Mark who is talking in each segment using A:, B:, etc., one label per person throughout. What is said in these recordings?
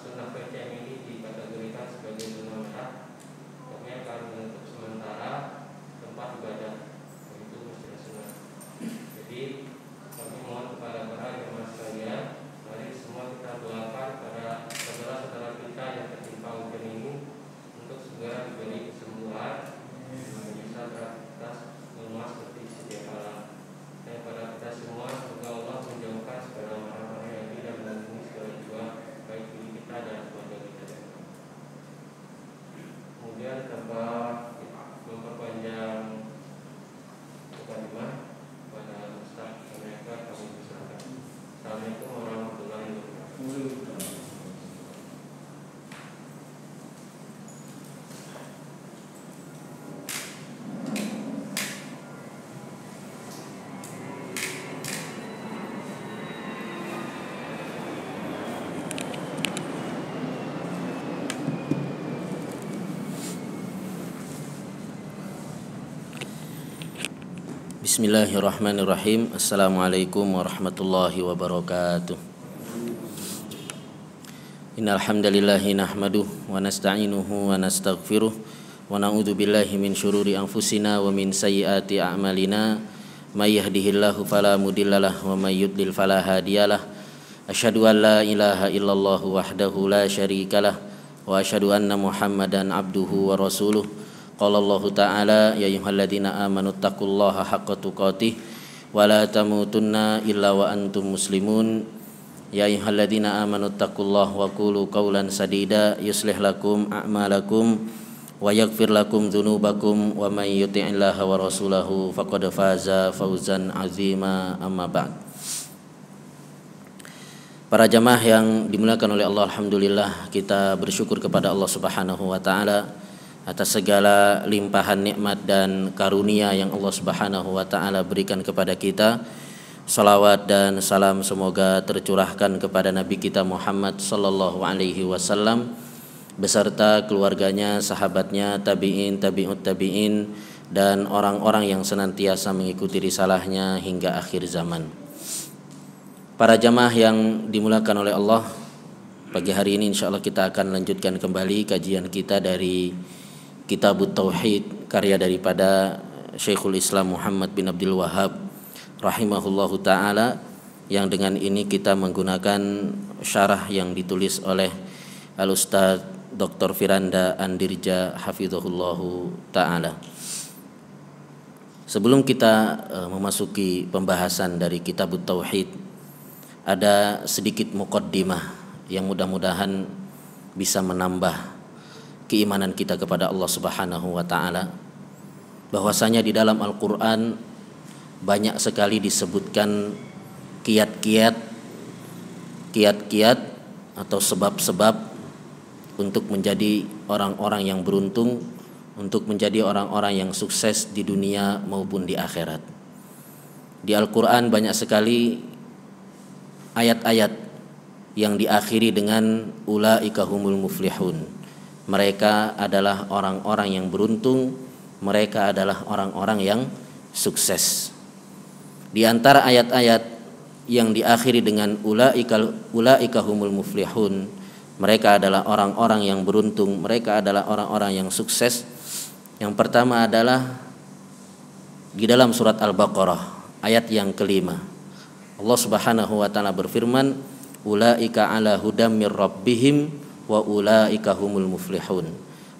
A: sunnah PCM ini dikategorikan sebagai zona merah, kami akan menutup sementara tempat ibadah, yaitu Masjid Sunnah. Jadi kami mohon kepada para jemaah sekalian, mari semua kita doakan para saudara-saudara kita yang tertimpa ujian ini untuk segera diberi kesembuhan, bisa beraktivitas normal seperti sedia kala. Dan pada kita semua, semoga Allah menjauhkan segala mara yang tidak melindungi segala jiwa, baik diri kita dan keluarga kita. Kemudian tanpa memperpanjang mukadimah, pada Ustaz mereka kami persilakan. Assalamualaikum warahmatullahi wabarakatuh.
B: Bismillahirrahmanirrahim. Assalamualaikum warahmatullahi wabarakatuh. Innal hamdalillahi nahmaduhu wa nasta'inuhu wa nastaghfiruh wa na'udzu billahi min syururi anfusina wa min sayyiati a'malina may yahdihillahu fala mudhillalah wa may yudlil fala hadiyalah. Asyhadu an la ilaha illallah wahdahu la syarikalah wa asyhadu anna Muhammadan abduhu wa rasuluh. Qala Allah Ta'ala ya ayyuhalladzina amanu taqullaha haqqa tuqatih wa la tamutunna illa wa antum muslimun. Ya ayyuhalladzina amanu taqullaha wa qulu qawlan sadida yuslih lakum a'malakum wa yaghfir lakum dzunubakum wa may yuti'illaha wa rasulahu faqad faza fawzan 'azima. Amma ba'd. Para jamaah yang dimuliakan oleh Allah, alhamdulillah kita bersyukur kepada Allah Subhanahu wa taala atas segala limpahan nikmat dan karunia yang Allah Subhanahu wa taala berikan kepada kita. Salawat dan salam semoga tercurahkan kepada Nabi kita Muhammad sallallahu alaihi wasallam beserta keluarganya, sahabatnya, tabi'in, tabi'ut tabi'in dan orang-orang yang senantiasa mengikuti risalahnya hingga akhir zaman. Para jamaah yang dimuliakan oleh Allah, pagi hari ini insyaallah kita akan lanjutkan kembali kajian kita dari Kitabut Tauhid, karya daripada Syekhul Islam Muhammad bin Abdul Wahhab rahimahullahu ta'ala, yang dengan ini kita menggunakan syarah yang ditulis oleh Al-Ustaz Dr. Firanda Andirja hafizahullahu ta'ala. Sebelum kita memasuki pembahasan dari Kitabut Tauhid, ada sedikit muqaddimah yang mudah-mudahan bisa menambah keimanan kita kepada Allah Subhanahu wa taala, bahwasanya di dalam Al-Qur'an banyak sekali disebutkan kiat-kiat atau sebab-sebab untuk menjadi orang-orang yang beruntung, untuk menjadi orang-orang yang sukses di dunia maupun di akhirat. Di Al-Qur'an banyak sekali ayat-ayat yang diakhiri dengan ulaika humul muflihun. Mereka adalah orang-orang yang beruntung, mereka adalah orang-orang yang sukses. Di antara ayat-ayat yang diakhiri dengan ulaika humul muflihun, mereka adalah orang-orang yang beruntung, mereka adalah orang-orang yang sukses. Yang pertama adalah di dalam surat Al-Baqarah ayat yang kelima. Allah Subhanahu wa taala berfirman, ulaika ala hudam mir rabbihim wa ulaika humul muflihun.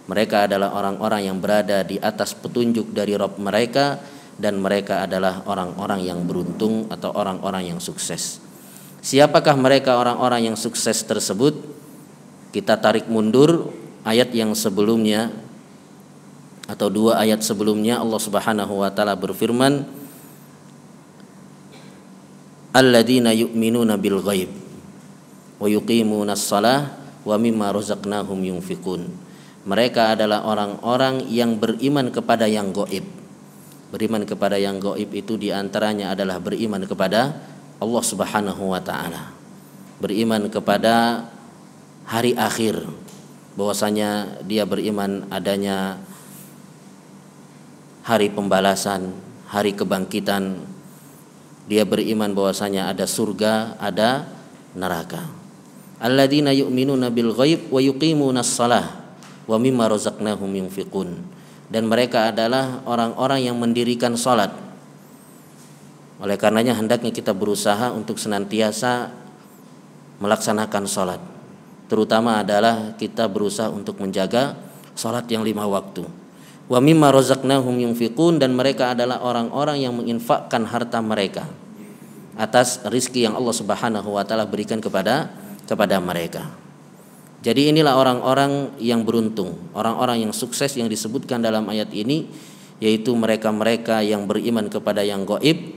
B: Mereka adalah orang-orang yang berada di atas petunjuk dari Rabb mereka, dan mereka adalah orang-orang yang beruntung atau orang-orang yang sukses. Siapakah mereka orang-orang yang sukses tersebut? Kita tarik mundur ayat yang sebelumnya atau dua ayat sebelumnya. Allah Subhanahu wa taala berfirman, alladzina yu'minuna bil ghaib wa yuqimunas shalah wa mimma razaqnahum yunfiqun. Mereka adalah orang-orang yang beriman kepada yang gaib. Beriman kepada yang gaib itu diantaranya adalah beriman kepada Allah Subhanahu wa ta'ala, beriman kepada hari akhir, bahwasanya dia beriman adanya hari pembalasan, hari kebangkitan. Dia beriman bahwasanya ada surga, ada neraka. alladzina yu'minuna bil ghaib wa yuqimunas shalah wa mimma razaqnahum yunfiqun. Dan mereka adalah orang-orang yang mendirikan salat. Oleh karenanya hendaknya kita berusaha untuk senantiasa melaksanakan salat. Terutama adalah kita berusaha untuk menjaga salat yang 5 waktu. Wa mimma razaqnahum yunfiqun, dan mereka adalah orang-orang yang menginfakkan harta mereka atas rizki yang Allah Subhanahu wa taala berikan kepada mereka. Jadi inilah orang-orang yang beruntung, orang-orang yang sukses yang disebutkan dalam ayat ini, yaitu mereka-mereka yang beriman kepada yang gaib,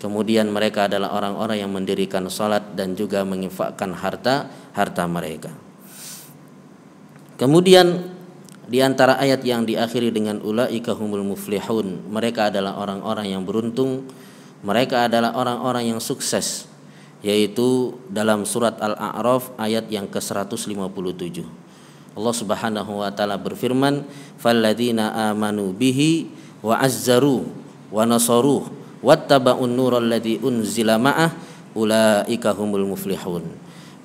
B: kemudian mereka adalah orang-orang yang mendirikan salat dan juga menginfakkan harta mereka. Kemudian di antara ayat yang diakhiri dengan ulaika humul muflihun, mereka adalah orang-orang yang beruntung, mereka adalah orang-orang yang sukses, yaitu dalam surat Al-A'raf ayat yang ke-157. Allah Subhanahu wa taala berfirman, "Falladzina amanu bihi wa azzaru wa nasaru wattaba'un nural ladzi unzila ma'ah ulaika humul muflihun."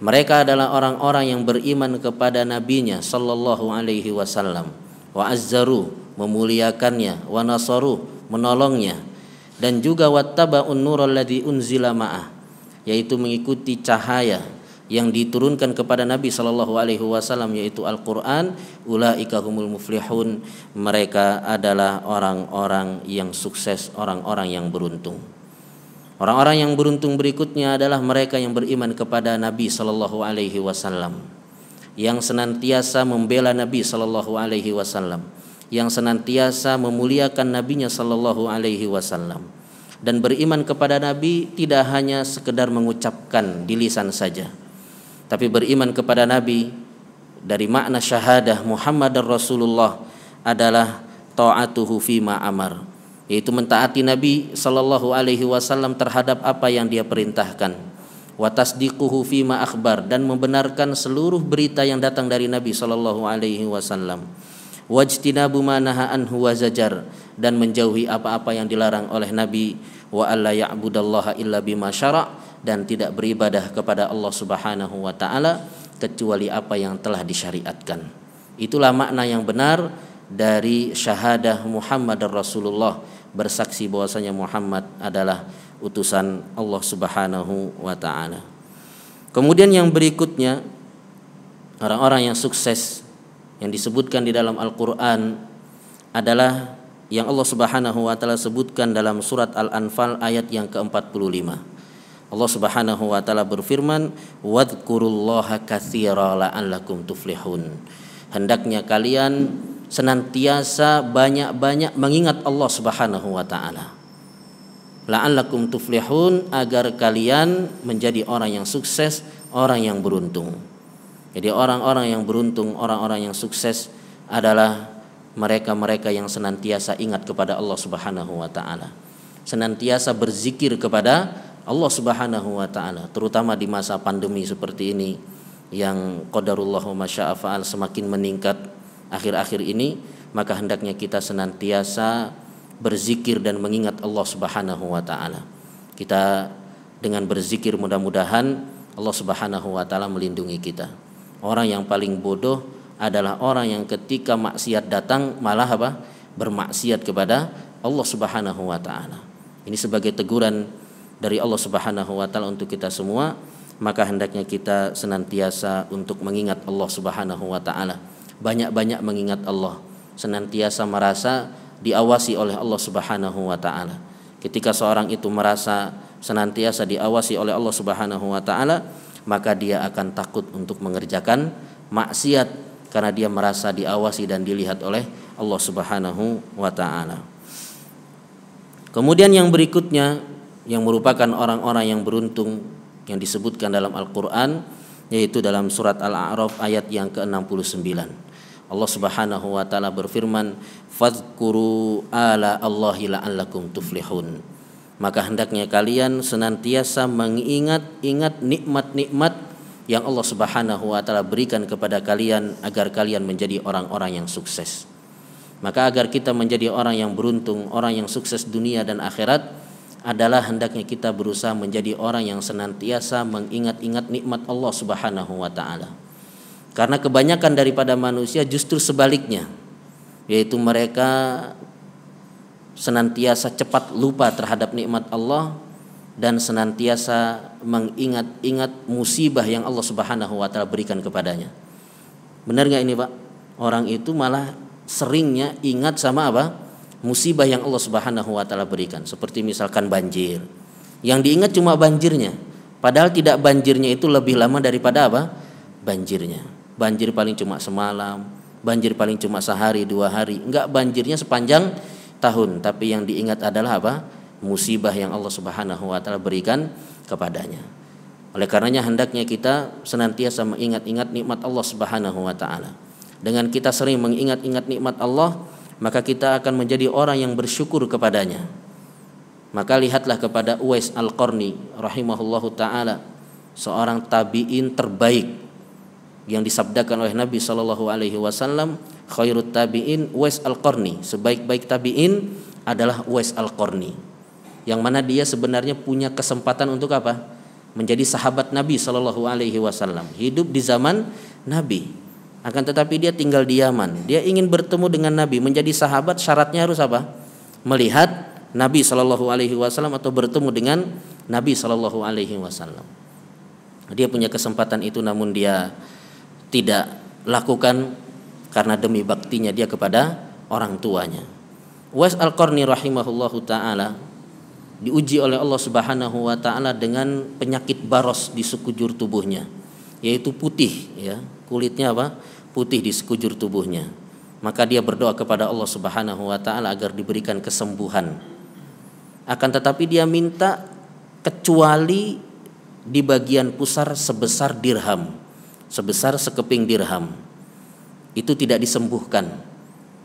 B: Mereka adalah orang-orang yang beriman kepada nabinya sallallahu alaihi wasallam, wa azzaru memuliakannya, wa nasaru menolongnya, dan juga wattaba'un nural ladzi unzila ma'ah, yaitu mengikuti cahaya yang diturunkan kepada Nabi sallallahu alaihi wasallam, yaitu Al-Qur'an. Ulaika humul muflihun, mereka adalah orang-orang yang sukses, orang-orang yang beruntung. Orang-orang yang beruntung berikutnya adalah mereka yang beriman kepada Nabi sallallahu alaihi wasallam, yang senantiasa membela Nabi sallallahu alaihi wasallam, yang senantiasa memuliakan nabinya sallallahu alaihi wasallam. Dan beriman kepada Nabi tidak hanya sekedar mengucapkan di lisan saja, tapi beriman kepada Nabi dari makna syahadah Muhammadar Rasulullah adalah ta'atuhu fima amar, yaitu mentaati Nabi sallallahu alaihi wasallam terhadap apa yang dia perintahkan, wa tasdiquhu fima akhbar, dan membenarkan seluruh berita yang datang dari Nabi sallallahu alaihi wasallam, wajtinabu ma naha anhu wa zajar, dan menjauhi apa-apa yang dilarang oleh Nabi, wa alla ya'budallaha illa bima syara', dan tidak beribadah kepada Allah Subhanahu wa taala kecuali apa yang telah disyariatkan. Itulah makna yang benar dari syahadah Muhammadar Rasulullah, bersaksi bahwasanya Muhammad adalah utusan Allah Subhanahu wa taala. Kemudian yang berikutnya, orang-orang yang sukses yang disebutkan di dalam Al-Qur'an adalah yang Allah Subhanahu wa taala sebutkan dalam surat Al-Anfal ayat yang ke-45. Allah Subhanahu wa taala berfirman, "Wadhkurullaha katsira la'allakum tuflihun." Hendaknya kalian senantiasa banyak-banyak mengingat Allah Subhanahu wa taala. La'allakum tuflihun, agar kalian menjadi orang yang sukses, orang yang beruntung. Jadi orang-orang yang beruntung, orang-orang yang sukses adalah mereka-mereka yang senantiasa ingat kepada Allah Subhanahu wa taala, senantiasa berzikir kepada Allah Subhanahu wa taala, terutama di masa pandemi seperti ini yang qadarullah wa masya'a fa'al semakin meningkat akhir-akhir ini. Maka hendaknya kita senantiasa berzikir dan mengingat Allah Subhanahu wa taala. Kita dengan berzikir mudah-mudahan Allah Subhanahu wa taala melindungi kita. Orang yang paling bodoh adalah orang yang ketika maksiat datang malah bermaksiat kepada Allah Subhanahu wa taala. Ini sebagai teguran dari Allah Subhanahu wa taala untuk kita semua. Maka hendaknya kita senantiasa untuk mengingat Allah Subhanahu wa taala. Banyak-banyak mengingat Allah, senantiasa merasa diawasi oleh Allah Subhanahu wa taala. Ketika seorang itu merasa senantiasa diawasi oleh Allah Subhanahu wa taala, maka dia akan takut untuk mengerjakan maksiat karena dia merasa diawasi dan dilihat oleh Allah Subhanahu wa taala. Kemudian yang berikutnya yang merupakan orang-orang yang beruntung yang disebutkan dalam Al-Qur'an, yaitu dalam surat Al-A'raf ayat yang ke-69. Allah Subhanahu wa taala berfirman, "Fadhkuru ala Allahi la'allakum tuflihun." Maka hendaknya kalian senantiasa mengingat-ingat nikmat-nikmat yang Allah Subhanahu wa taala berikan kepada kalian agar kalian menjadi orang-orang yang sukses. Maka agar kita menjadi orang yang beruntung, orang yang sukses dunia dan akhirat, adalah hendaknya kita berusaha menjadi orang yang senantiasa mengingat-ingat nikmat Allah Subhanahu wa taala. Karena kebanyakan daripada manusia justru sebaliknya, yaitu mereka senantiasa cepat lupa terhadap nikmat Allah dan senantiasa mengingat-ingat musibah yang Allah Subhanahu wa taala berikan kepadanya. Benar nggak ini, Pak? Orang itu malah seringnya ingat sama apa? Musibah yang Allah Subhanahu wa taala berikan, seperti misalkan banjir. Yang diingat cuma banjirnya, padahal tidak banjirnya itu lebih lama daripada apa? Banjirnya. Banjir paling cuma semalam, banjir paling cuma sehari 2 hari, enggak banjirnya sepanjang tahun, tapi yang diingat adalah apa? Musibah yang Allah Subhanahu wa taala berikan kepadanya. Oleh karenanya hendaknya kita senantiasa mengingat-ingat nikmat Allah Subhanahu wa taala. Dengan kita sering mengingat-ingat nikmat Allah, maka kita akan menjadi orang yang bersyukur kepadanya. Maka lihatlah kepada Uwais Al-Qarni rahimahullahu taala, seorang tabi'in terbaik yang disabdakan oleh Nabi sallallahu alaihi wasallam, khairut tabi'in Uwais Al-Qarni, sebaik-baik tabi'in adalah Uwais Al-Qarni. Yang mana dia sebenarnya punya kesempatan untuk apa? Menjadi sahabat Nabi sallallahu alaihi wasallam, hidup di zaman Nabi. Akan tetapi dia tinggal di Yaman. Dia ingin bertemu dengan Nabi, menjadi sahabat, syaratnya harus apa? Melihat Nabi sallallahu alaihi wasallam atau bertemu dengan Nabi sallallahu alaihi wasallam. Dia punya kesempatan itu, namun dia tidak lakukan karena demi baktinya dia kepada orang tuanya. Uwais Al-Qarni rahimahullahu taala diuji oleh Allah Subhanahu wa taala dengan penyakit baros di sekujur tubuhnya, yaitu putih, ya, kulitnya apa? Putih di sekujur tubuhnya. Maka dia berdoa kepada Allah Subhanahu wa taala agar diberikan kesembuhan. Akan tetapi dia minta kecuali di bagian pusar sebesar dirham, sebesar sekeping dirham. Itu tidak disembuhkan.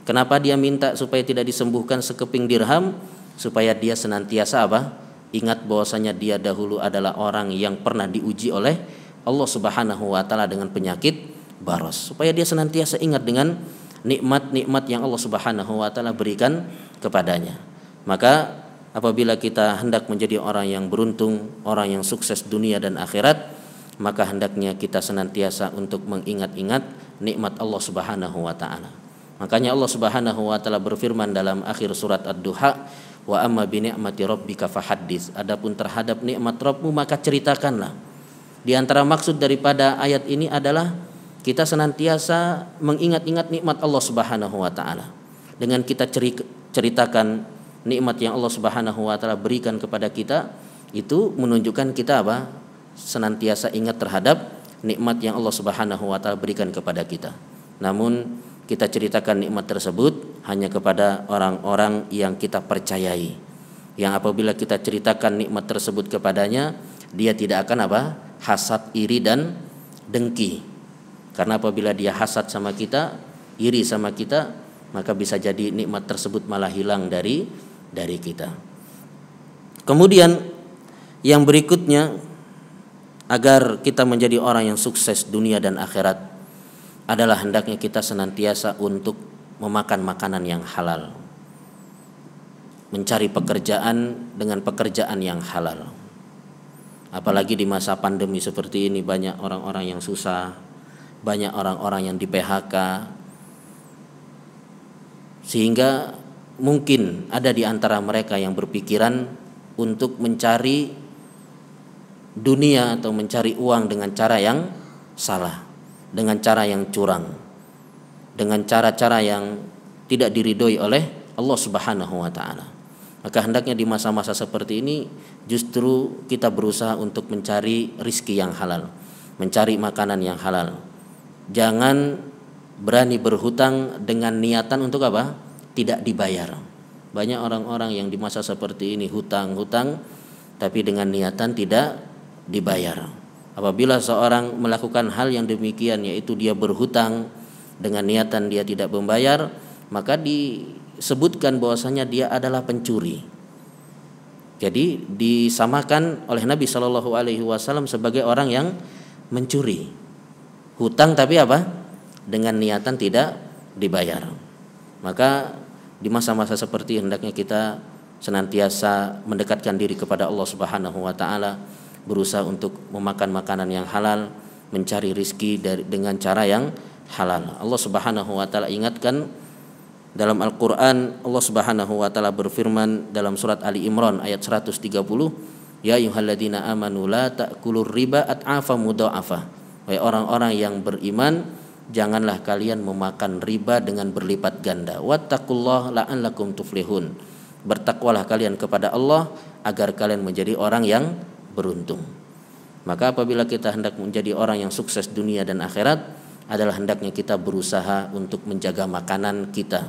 B: Kenapa dia minta supaya tidak disembuhkan sekeping dirham? Supaya dia senantiasa apa? Ingat bahwasanya dia dahulu adalah orang yang pernah diuji oleh Allah Subhanahu wa taala dengan penyakit baros, supaya dia senantiasa ingat dengan nikmat-nikmat yang Allah Subhanahu wa taala berikan kepadanya. Maka apabila kita hendak menjadi orang yang beruntung, orang yang sukses dunia dan akhirat, maka hendaknya kita senantiasa untuk mengingat-ingat nikmat Allah Subhanahu wa taala. Makanya Allah Subhanahu wa taala berfirman dalam akhir surat Ad-Duha, wa amma bi ni'mati rabbika fahaddits. Adapun terhadap nikmat Rabbmu maka ceritakanlah. Di antara maksud daripada ayat ini adalah kita senantiasa mengingat-ingat nikmat Allah Subhanahu wa taala. Dengan kita ceritakan nikmat yang Allah Subhanahu wa taala berikan kepada kita, itu menunjukkan kita apa? Senantiasa ingat terhadap nikmat yang Allah Subhanahu wa taala berikan kepada kita. Namun kita ceritakan nikmat tersebut hanya kepada orang-orang yang kita percayai. Yang apabila kita ceritakan nikmat tersebut kepadanya, dia tidak akan apa? Hasad, iri dan dengki. Karena apabila dia hasad sama kita, iri sama kita, maka bisa jadi nikmat tersebut malah hilang dari kita. Kemudian yang berikutnya, agar kita menjadi orang yang sukses dunia dan akhirat, adalah hendaknya kita senantiasa untuk memakan makanan yang halal, mencari pekerjaan dengan pekerjaan yang halal. Apalagi di masa pandemi seperti ini, banyak orang-orang yang susah, banyak orang-orang yang di PHK, sehingga mungkin ada di antara mereka yang berpikiran untuk mencari dunia atau mencari uang dengan cara yang salah, dengan cara yang curang, dengan cara-cara yang tidak diridhoi oleh Allah Subhanahu wa taala. Maka hendaknya di masa-masa seperti ini justru kita berusaha untuk mencari rizki yang halal, mencari makanan yang halal. Jangan berani berhutang dengan niatan untuk apa? Tidak dibayar. Banyak orang-orang yang di masa seperti ini hutang-hutang tapi dengan niatan tidak dibayar. Apabila seorang melakukan hal yang demikian, yaitu dia berhutang dengan niatan dia tidak membayar, maka disebutkan bahwasanya dia adalah pencuri. Jadi disamakan oleh Nabi Shallallahu alaihi wasallam sebagai orang yang mencuri. Hutang tapi apa? Dengan niatan tidak dibayar. Maka di masa-masa seperti hendaknya kita senantiasa mendekatkan diri kepada Allah Subhanahu wa taala, berusaha untuk memakan makanan yang halal, mencari rizki dengan cara yang halal. Allah Subhanahu wa taala ingatkan dalam Al-Qur'an, Allah Subhanahu wa taala berfirman dalam surat Ali Imran ayat 130, ya ayyuhalladzina amanu la ta'kulur riba at'afa mudha'afa. Wahai orang-orang yang beriman, janganlah kalian memakan riba dengan berlipat ganda. Wattaqullaha la'allakum tuflihun. Bertakwalah kalian kepada Allah agar kalian menjadi orang yang beruntung. Maka apabila kita hendak menjadi orang yang sukses dunia dan akhirat, adalah hendaknya kita berusaha untuk menjaga makanan kita,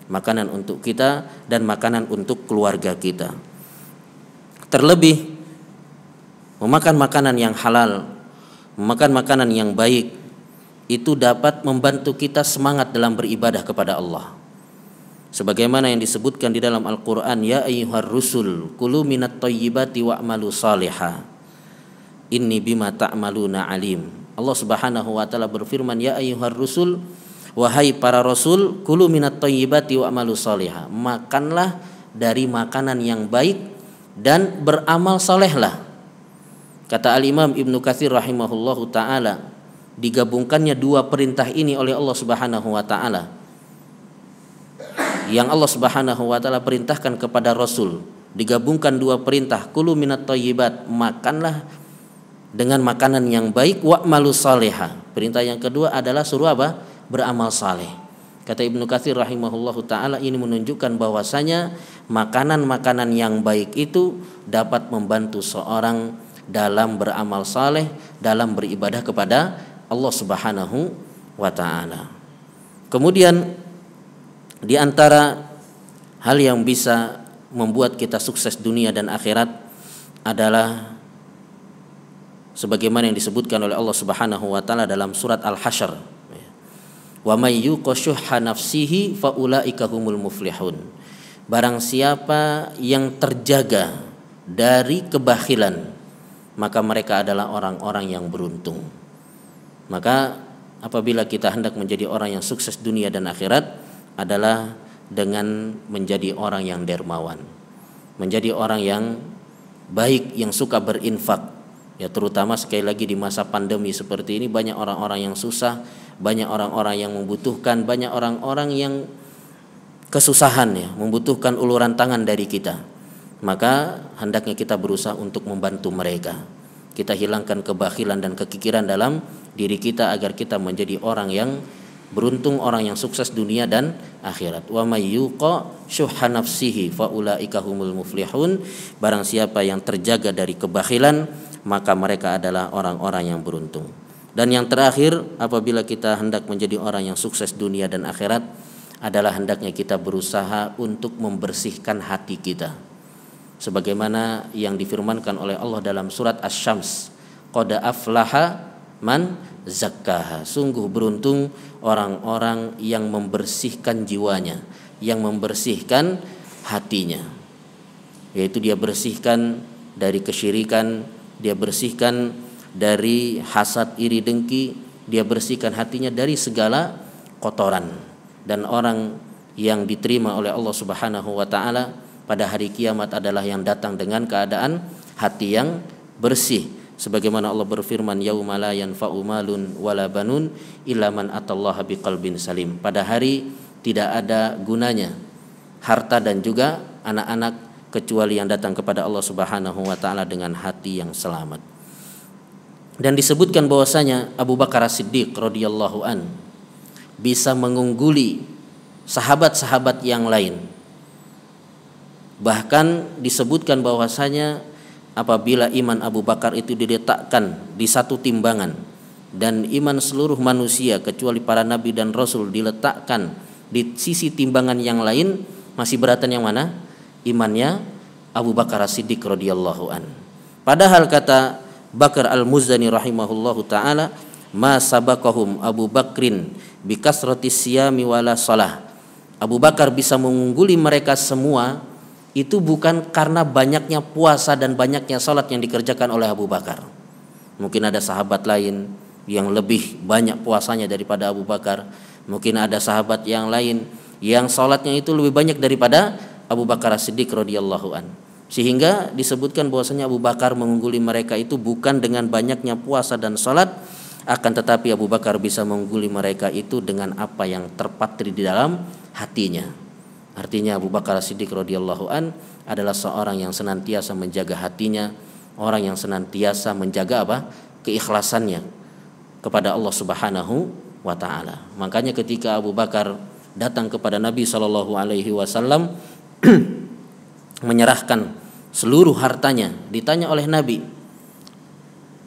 B: makanan untuk kita dan makanan untuk keluarga kita. Terlebih memakan makanan yang halal, memakan makanan yang baik, itu dapat membantu kita semangat dalam beribadah kepada Allah. Sebagaimana yang disebutkan di dalam Al-Qur'an, ya ayyuhar rusul kulu minat thayyibati wa'malu salihah inni bima ta'maluna alim. Allah Subhanahu wa taala berfirman, ya ayyuhar rusul, wahai para rasul, kulu minat thayyibati wa'malu salihah, makanlah dari makanan yang baik dan beramal salehlah. Kata Al-Imam Ibnu Katsir rahimahullahu taala, digabungkannya dua perintah ini oleh Allah Subhanahu wa taala. Yang Allah Subhanahu wa taala perintahkan kepada Rasul, digabungkan dua perintah, kulu minat thayyibat, makanlah dengan makanan yang baik, wa'malu salihah. Perintah yang kedua adalah suruh apa? Beramal saleh. Kata Ibnu Katsir rahimahullahu taala, ini menunjukkan bahwasanya makanan-makanan yang baik itu dapat membantu seorang dalam beramal saleh, dalam beribadah kepada Allah Subhanahu wa taala. Kemudian di antara hal yang bisa membuat kita sukses dunia dan akhirat adalah sebagaimana yang disebutkan oleh Allah Subhanahu wa taala dalam surat Al-Hasyr. Wa may yuqashuhha nafsihi faulaika humul muflihun. Barang siapa yang terjaga dari kebakhilan, maka mereka adalah orang-orang yang beruntung. Maka apabila kita hendak menjadi orang yang sukses dunia dan akhirat, adalah dengan menjadi orang yang dermawan, menjadi orang yang baik, yang suka berinfak. Ya, terutama sekali lagi di masa pandemi seperti ini, banyak orang-orang yang susah, banyak orang-orang yang membutuhkan, banyak orang-orang yang kesusahan, ya, membutuhkan uluran tangan dari kita. Maka hendaknya kita berusaha untuk membantu mereka. Kita hilangkan kebakhilan dan kekikiran dalam diri kita agar kita menjadi orang yang beruntung, orang yang sukses dunia dan akhirat. Wa may yuqa syuhha nafsihi faulaika humul muflihun. Barang siapa yang terjaga dari kebakhilan, maka mereka adalah orang-orang yang beruntung. Dan yang terakhir, apabila kita hendak menjadi orang yang sukses dunia dan akhirat, adalah hendaknya kita berusaha untuk membersihkan hati kita. Sebagaimana yang difirmankan oleh Allah dalam surat Asy-Syams, qad aflaha man zakkaha. Sungguh beruntung orang-orang yang membersihkan jiwanya, yang membersihkan hatinya, yaitu dia bersihkan dari kesyirikan, dia bersihkan dari hasad, iri, dengki, dia bersihkan hatinya dari segala kotoran. Dan orang yang diterima oleh Allah Subhanahu wa taala pada hari kiamat adalah yang datang dengan keadaan hati yang bersih. Sebagaimana Allah berfirman, yauma la yanfa'u malun wala banun illa man atallaha biqalbin salim. Pada hari tidak ada gunanya harta dan juga anak-anak kecuali yang datang kepada Allah Subhanahu wa taala dengan hati yang selamat. Dan disebutkan bahwasanya Abu Bakar As-Siddiq radhiyallahu an bisa mengungguli sahabat-sahabat yang lain. Bahkan disebutkan bahwasanya apabila iman Abu Bakar itu diletakkan di satu timbangan dan iman seluruh manusia kecuali para nabi dan rasul diletakkan di sisi timbangan yang lain, masih beratan yang mana? Imannya Abu Bakar As-Siddiq radhiyallahu an. Padahal kata Bakar Al-Muzani rahimahullahu taala, ma sabaqahum Abu Bakrin bi kasratis siyami wala shalah. Abu Bakar bisa mengungguli mereka semua itu bukan karena banyaknya puasa dan banyaknya salat yang dikerjakan oleh Abu Bakar. Mungkin ada sahabat lain yang lebih banyak puasanya daripada Abu Bakar. Mungkin ada sahabat yang lain yang salatnya itu lebih banyak daripada Abu Bakar As-Siddiq radhiyallahu an. Sehingga disebutkan bahwasanya Abu Bakar mengungguli mereka itu bukan dengan banyaknya puasa dan salat, akan tetapi Abu Bakar bisa mengungguli mereka itu dengan apa yang terpatri di dalam hatinya. Artinya Abu Bakar As-Siddiq radhiyallahu an adalah seorang yang senantiasa menjaga hatinya, orang yang senantiasa menjaga apa? Keikhlasannya kepada Allah Subhanahu wa taala. Makanya ketika Abu Bakar datang kepada Nabi sallallahu alaihi wasallam menyerahkan seluruh hartanya, ditanya oleh Nabi,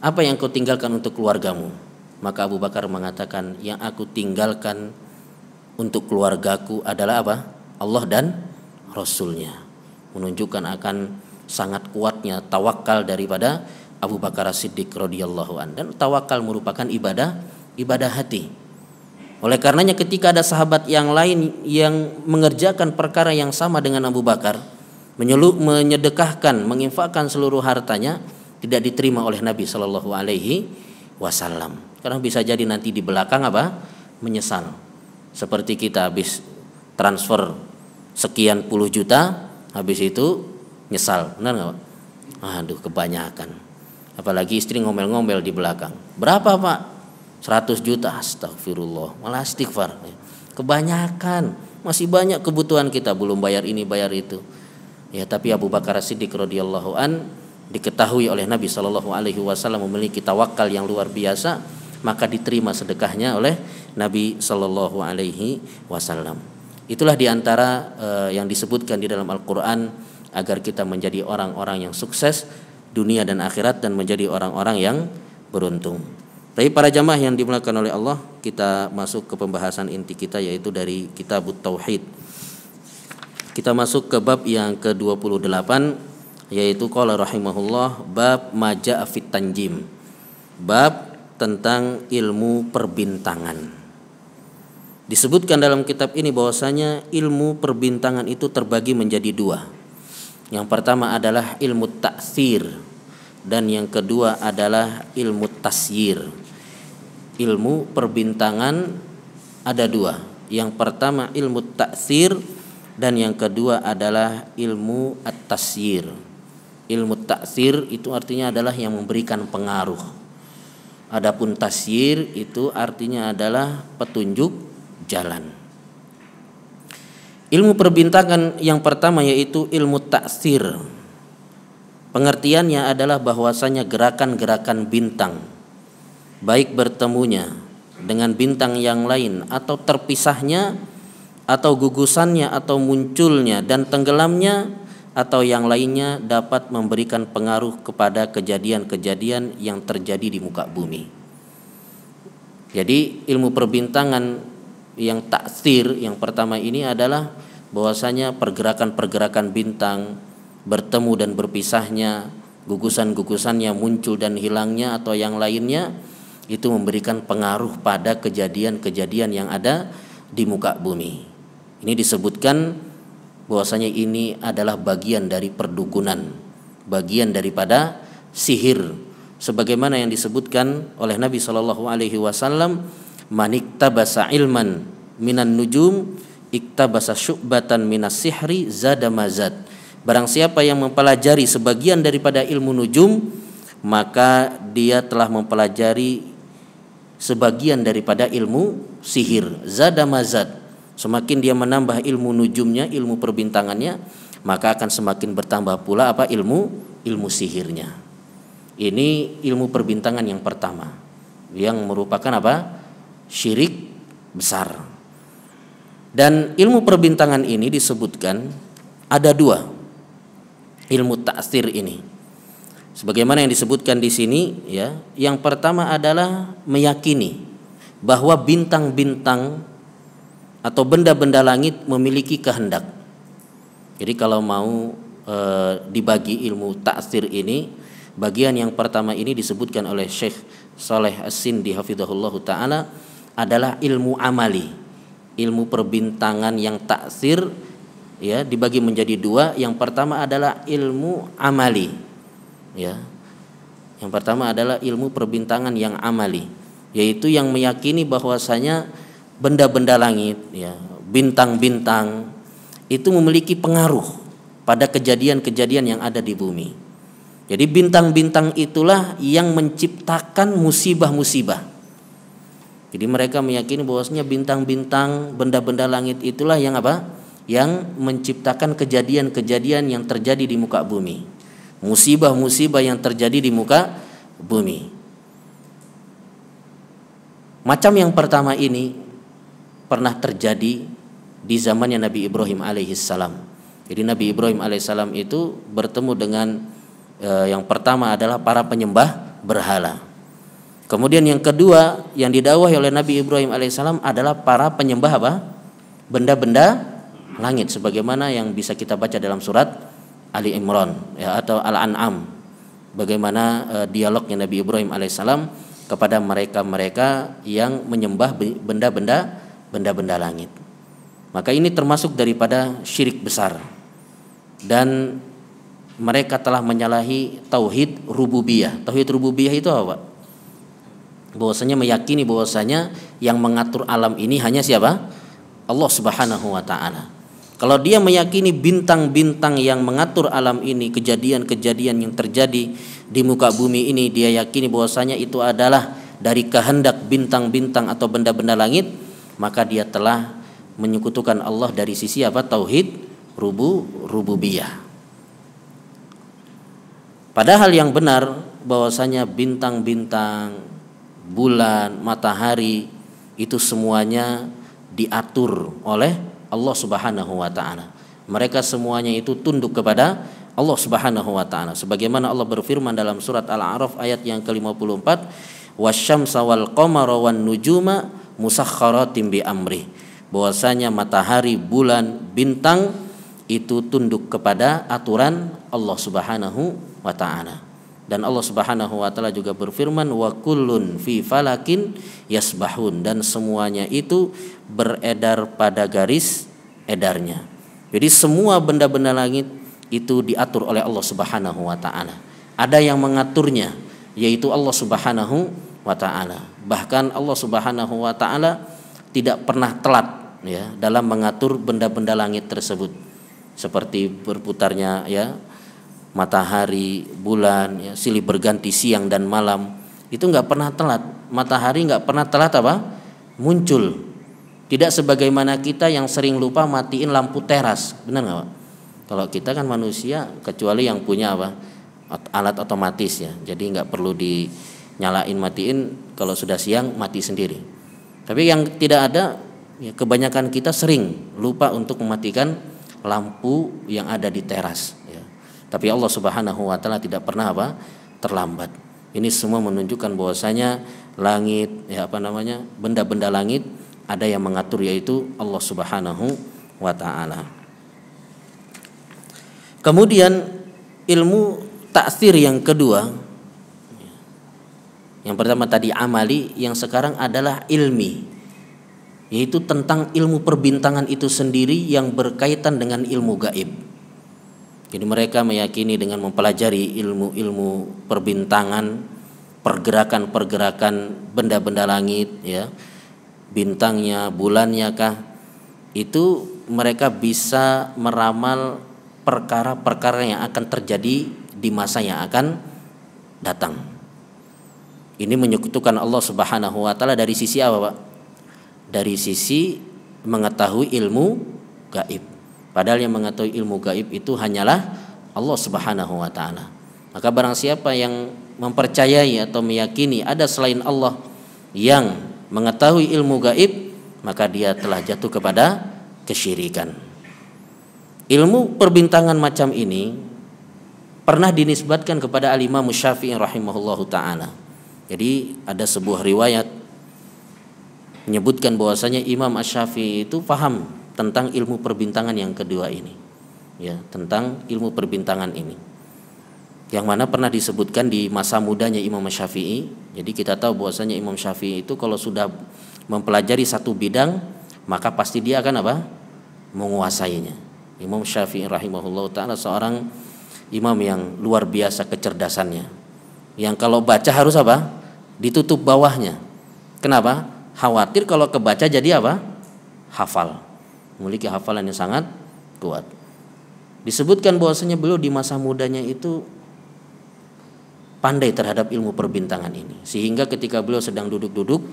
B: "Apa yang kau tinggalkan untuk keluargamu?" Maka Abu Bakar mengatakan, "Yang aku tinggalkan untuk keluargaku adalah apa? Allah dan Rasulnya." Menunjukkan akan sangat kuatnya tawakal daripada Abu Bakar As-Siddiq radhiyallahu an. Dan tawakal merupakan ibadah hati. Oleh karenanya ketika ada sahabat yang lain yang mengerjakan perkara yang sama dengan Abu Bakar, menyedekahkan, menginfakkan seluruh hartanya, tidak diterima oleh Nabi Shallallahu Alaihi Wasallam. Karena bisa jadi nanti di belakang apa? Menyesal. Seperti kita habis transfer sekian puluh juta, habis itu nyesal, benar nggak Pak? Aduh, kebanyakan. Apalagi istri ngomel-ngomel di belakang. Berapa Pak? 100 juta, astagfirullah, malah istighfar. Kebanyakan, masih banyak kebutuhan kita, belum bayar ini, bayar itu. Ya, tapi Abu Bakar As-Siddiq radhiyallahu an diketahui oleh Nabi Shallallahu Alaihi Wasallam memiliki tawakal yang luar biasa, maka diterima sedekahnya oleh Nabi Shallallahu Alaihi Wasallam. Itulah diantara yang disebutkan di dalam Al-Quran agar kita menjadi orang-orang yang sukses dunia dan akhirat dan menjadi orang-orang yang beruntung. Tapi para jamaah yang dimuliakan oleh Allah, kita masuk ke pembahasan inti kita, yaitu dari Kitabut Tauhid. Kita masuk ke bab yang ke-28, yaitu qala rahimahullah bab maja'a fit tanjim. Bab tentang ilmu perbintangan. Disebutkan dalam kitab ini bahwasanya ilmu perbintangan itu terbagi menjadi dua. Yang pertama adalah ilmu ta'thir dan yang kedua adalah ilmu tasyir. Ilmu perbintangan ada dua. Yang pertama ilmu ta'thir dan yang kedua adalah ilmu at-tasyir. Ilmu ta'thir itu artinya adalah yang memberikan pengaruh. Adapun tasyir itu artinya adalah petunjuk jalan. Ilmu perbintangan yang pertama yaitu ilmu ta'thir. Pengertiannya adalah bahwasanya gerakan-gerakan bintang, baik bertemunya dengan bintang yang lain atau terpisahnya atau gugusannya atau munculnya dan tenggelamnya atau yang lainnya dapat memberikan pengaruh kepada kejadian-kejadian yang terjadi di muka bumi. Jadi ilmu perbintangan yang ta'thir yang pertama ini adalah bahwasanya pergerakan-pergerakan bintang bertemu dan berpisahnya, gugusan-gugusannya muncul dan hilangnya atau yang lainnya, itu memberikan pengaruh pada kejadian-kejadian yang ada di muka bumi. Ini disebutkan bahwasanya ini adalah bagian dari perdukunan, bagian daripada sihir, sebagaimana yang disebutkan oleh Nabi Shallallahu Alaihi Wasallam, maniktabasa ilman minan nujum iktabasa syu'batan minas sihri zada mazad. Barang siapa yang mempelajari sebagian daripada ilmu nujum, maka dia telah mempelajari sebagian daripada ilmu sihir, zada mazad. Semakin dia menambah ilmu nujumnya, ilmu perbintangannya, maka akan semakin bertambah pula apa? Ilmu sihirnya. Ini ilmu perbintangan yang pertama, yang merupakan apa? Syirik besar. Dan ilmu perbintangan ini disebutkan ada dua. Ilmu ta'thir ini, sebagaimana yang disebutkan di sini, ya. Yang pertama adalah meyakini bahwa bintang-bintang atau benda-benda langit memiliki kehendak. Jadi kalau mau dibagi ilmu ta'thir ini, bagian yang pertama ini disebutkan oleh Syekh Saleh As-Sindi hafizahullahu taala adalah ilmu amali. Ilmu perbintangan yang ta'thir ya dibagi menjadi dua. Yang pertama adalah ilmu amali, ya. Yang pertama adalah ilmu perbintangan yang amali, yaitu yang meyakini bahwasanya benda-benda langit, ya, bintang-bintang itu memiliki pengaruh pada kejadian-kejadian yang ada di bumi. Jadi bintang-bintang itulah yang menciptakan musibah-musibah. Jadi mereka meyakini bahwasanya bintang-bintang, benda-benda langit itulah yang apa? Yang menciptakan kejadian-kejadian yang terjadi di muka bumi. Musibah-musibah yang terjadi di muka bumi. Macam yang pertama ini pernah terjadi di zamannya Nabi Ibrahim alaihissalam. Jadi Nabi Ibrahim alaihissalam itu bertemu dengan yang pertama adalah para penyembah berhala. Kemudian yang kedua yang didakwahi oleh Nabi Ibrahim alaihissalam adalah para penyembah apa? Benda-benda langit, sebagaimana yang bisa kita baca dalam surat Ali Imran ya, atau Al-An'am. Bagaimana dialognya Nabi Ibrahim alaihissalam kepada mereka-mereka yang menyembah benda-benda langit. Maka ini termasuk daripada syirik besar. Dan mereka telah menyalahi tauhid rububiyah. Tauhid rububiyah itu apa? Bahwasanya meyakini bahwasanya yang mengatur alam ini hanya siapa? Allah Subhanahu wa taala. Kalau dia meyakini bintang-bintang yang mengatur alam ini, kejadian-kejadian yang terjadi di muka bumi ini, dia yakini bahwasanya itu adalah dari kehendak bintang-bintang atau benda-benda langit, maka dia telah menyekutukan Allah dari sisi apa? Tauhid rububiyah. Padahal yang benar bahwasanya bintang-bintang, bulan, matahari itu semuanya diatur oleh Allah Subhanahu wa taala. Mereka semuanya itu tunduk kepada Allah Subhanahu wa taala. Sebagaimana Allah berfirman dalam surat Al-A'raf ayat yang ke-54, wasyamsa wal qamara wan nujuma musakhkharatin bi amri. Bahwasanya matahari, bulan, bintang itu tunduk kepada aturan Allah Subhanahu wa taala. Dan Allah Subhanahu wa taala juga berfirman wa kullun fi falakin yasbahun, dan semuanya itu beredar pada garis edarnya. Jadi semua benda-benda langit itu diatur oleh Allah Subhanahu wa taala. Ada yang mengaturnya yaitu Allah Subhanahu wa taala. Bahkan Allah Subhanahu wa taala tidak pernah telat ya dalam mengatur benda-benda langit tersebut. Seperti berputarnya ya matahari, bulan, ya, silih berganti siang dan malam, itu nggak pernah telat. Matahari nggak pernah telat apa? Muncul. Tidak sebagaimana kita yang sering lupa matiin lampu teras, benar nggak Pak? Kalau kita kan manusia, kecuali yang punya apa? Alat otomatis ya, jadi nggak perlu dinyalain matiin. Kalau sudah siang mati sendiri. Tapi yang tidak ada, ya, kebanyakan kita sering lupa untuk mematikan lampu yang ada di teras. Tapi Allah Subhanahu wa taala tidak pernah apa? Terlambat. Ini semua menunjukkan bahwasanya langit benda-benda langit ada yang mengatur, yaitu Allah Subhanahu wa taala. Kemudian ilmu ta'tsir yang kedua. Yang pertama tadi amali, yang sekarang adalah ilmi. Yaitu tentang ilmu perbintangan itu sendiri yang berkaitan dengan ilmu gaib. Jadi mereka meyakini dengan mempelajari ilmu-ilmu perbintangan, pergerakan-pergerakan benda-benda langit, ya, bintangnya, bulannya kah, itu mereka bisa meramal perkara-perkara yang akan terjadi di masa yang akan datang. Ini menyekutukan Allah Subhanahu wa taala dari sisi apa, Pak? Dari sisi mengetahui ilmu gaib. Padahal yang mengetahui ilmu gaib itu hanyalah Allah Subhanahu wa taala. Maka barang siapa yang mempercayai atau meyakini ada selain Allah yang mengetahui ilmu gaib, maka dia telah jatuh kepada kesyirikan. Ilmu perbintangan macam ini pernah dinisbatkan kepada Al-Imam Syafi'i rahimahullahu taala. Jadi ada sebuah riwayat menyebutkan bahwasanya Imam Asy-Syafi'i itu paham tentang ilmu perbintangan yang kedua ini, ya, tentang ilmu perbintangan ini, yang mana pernah disebutkan di masa mudanya Imam Syafi'i. Jadi kita tahu bahwasanya Imam Syafi'i itu kalau sudah mempelajari satu bidang, maka pasti dia akan apa? Menguasainya. Imam Syafi'i rahimahullah ta'ala seorang imam yang luar biasa kecerdasannya, yang kalau baca harus apa? Ditutup bawahnya. Kenapa? Khawatir kalau kebaca jadi apa? Hafal. Memiliki hafalan yang sangat kuat. Disebutkan bahwasanya beliau di masa mudanya itu pandai terhadap ilmu perbintangan ini, sehingga ketika beliau sedang duduk-duduk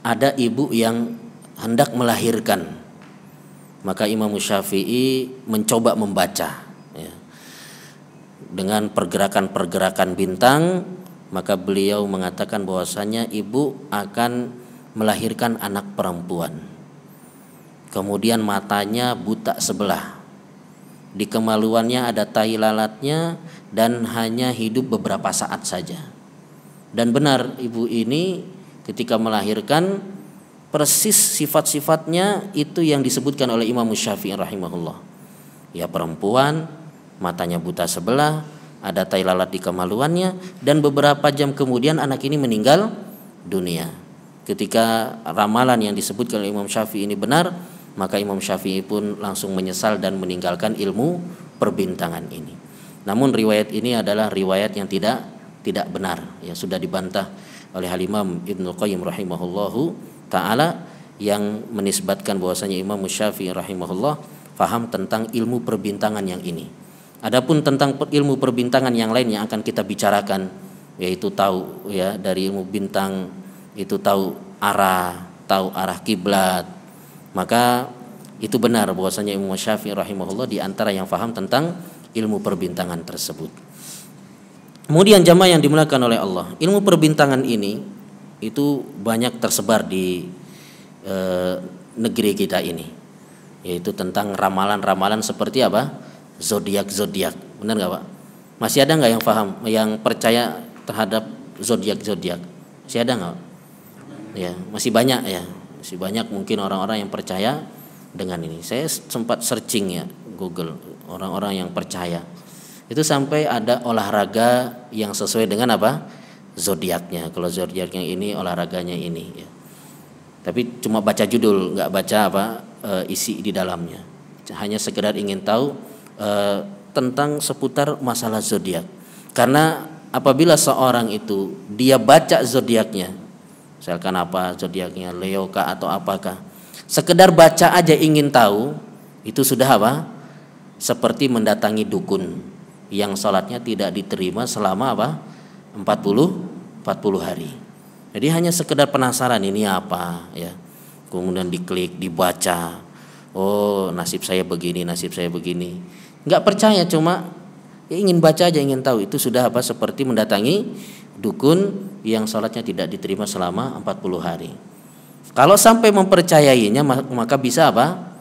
B: ada ibu yang hendak melahirkan, maka Imam Syafi'i mencoba membaca ya, dengan pergerakan-pergerakan bintang, maka beliau mengatakan bahwasanya ibu akan melahirkan anak perempuan, kemudian matanya buta sebelah, di kemaluannya ada tai lalatnya dan hanya hidup beberapa saat saja. Dan benar ibu ini ketika melahirkan persis sifat-sifatnya itu yang disebutkan oleh Imam Syafi'i rahimahullah. Ya, perempuan, matanya buta sebelah, ada tai lalat di kemaluannya, dan beberapa jam kemudian anak ini meninggal dunia. Ketika ramalan yang disebutkan oleh Imam Syafi'i ini benar, maka Imam Syafi'i pun langsung menyesal dan meninggalkan ilmu perbintangan ini. Namun riwayat ini adalah riwayat yang tidak benar, yang sudah dibantah oleh Al-Imam Ibnu Qayyim rahimahullahu ta'ala, yang menisbatkan bahwasanya Imam Syafi'i rahimahullah faham tentang ilmu perbintangan yang ini. Adapun tentang ilmu perbintangan yang lain yang akan kita bicarakan, yaitu tahu ya dari ilmu bintang itu tahu arah kiblat, maka itu benar bahwasanya Imam Syafi'i rahimahullah di antara yang faham tentang ilmu perbintangan tersebut. Kemudian jamaah yang dimuliakan oleh Allah, ilmu perbintangan ini itu banyak tersebar di negeri kita ini, yaitu tentang ramalan-ramalan seperti apa? Zodiak. Benar nggak Pak? Masih ada nggak yang paham, yang percaya terhadap zodiak? Masih ada nggak? Ya, masih banyak ya. Masih banyak mungkin orang-orang yang percaya dengan ini. Saya sempat searching ya Google orang-orang yang percaya. Itu sampai ada olahraga yang sesuai dengan apa? Zodiaknya. Kalau zodiaknya ini, olahraganya ini ya. Tapi cuma baca judul, nggak baca isi di dalamnya. Hanya sekedar ingin tahu tentang seputar masalah zodiak. Karena apabila seorang itu dia baca zodiaknya, misalkan apa zodiaknya, Leo kah atau apakah, sekedar baca aja ingin tahu, itu sudah apa? Seperti mendatangi dukun yang sholatnya tidak diterima selama apa? 40 hari. Jadi hanya sekedar penasaran ini apa ya. Kemudian diklik, dibaca. Oh, nasib saya begini. Enggak percaya, cuma ya ingin baca aja, ingin tahu. Itu sudah apa? Seperti mendatangi dukun yang sholatnya tidak diterima selama 40 hari. Kalau sampai mempercayainya, maka bisa apa?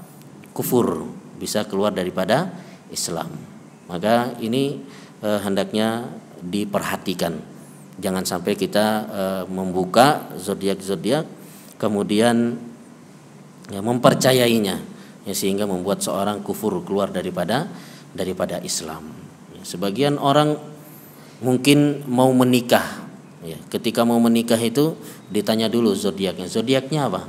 B: Kufur, bisa keluar daripada Islam. Maka ini hendaknya diperhatikan. Jangan sampai kita membuka zodiak kemudian ya, mempercayainya ya, sehingga membuat seorang kufur, keluar daripada Islam. Ya, sebagian orang mungkin mau menikah ya, ketika mau menikah itu ditanya dulu zodiaknya apa?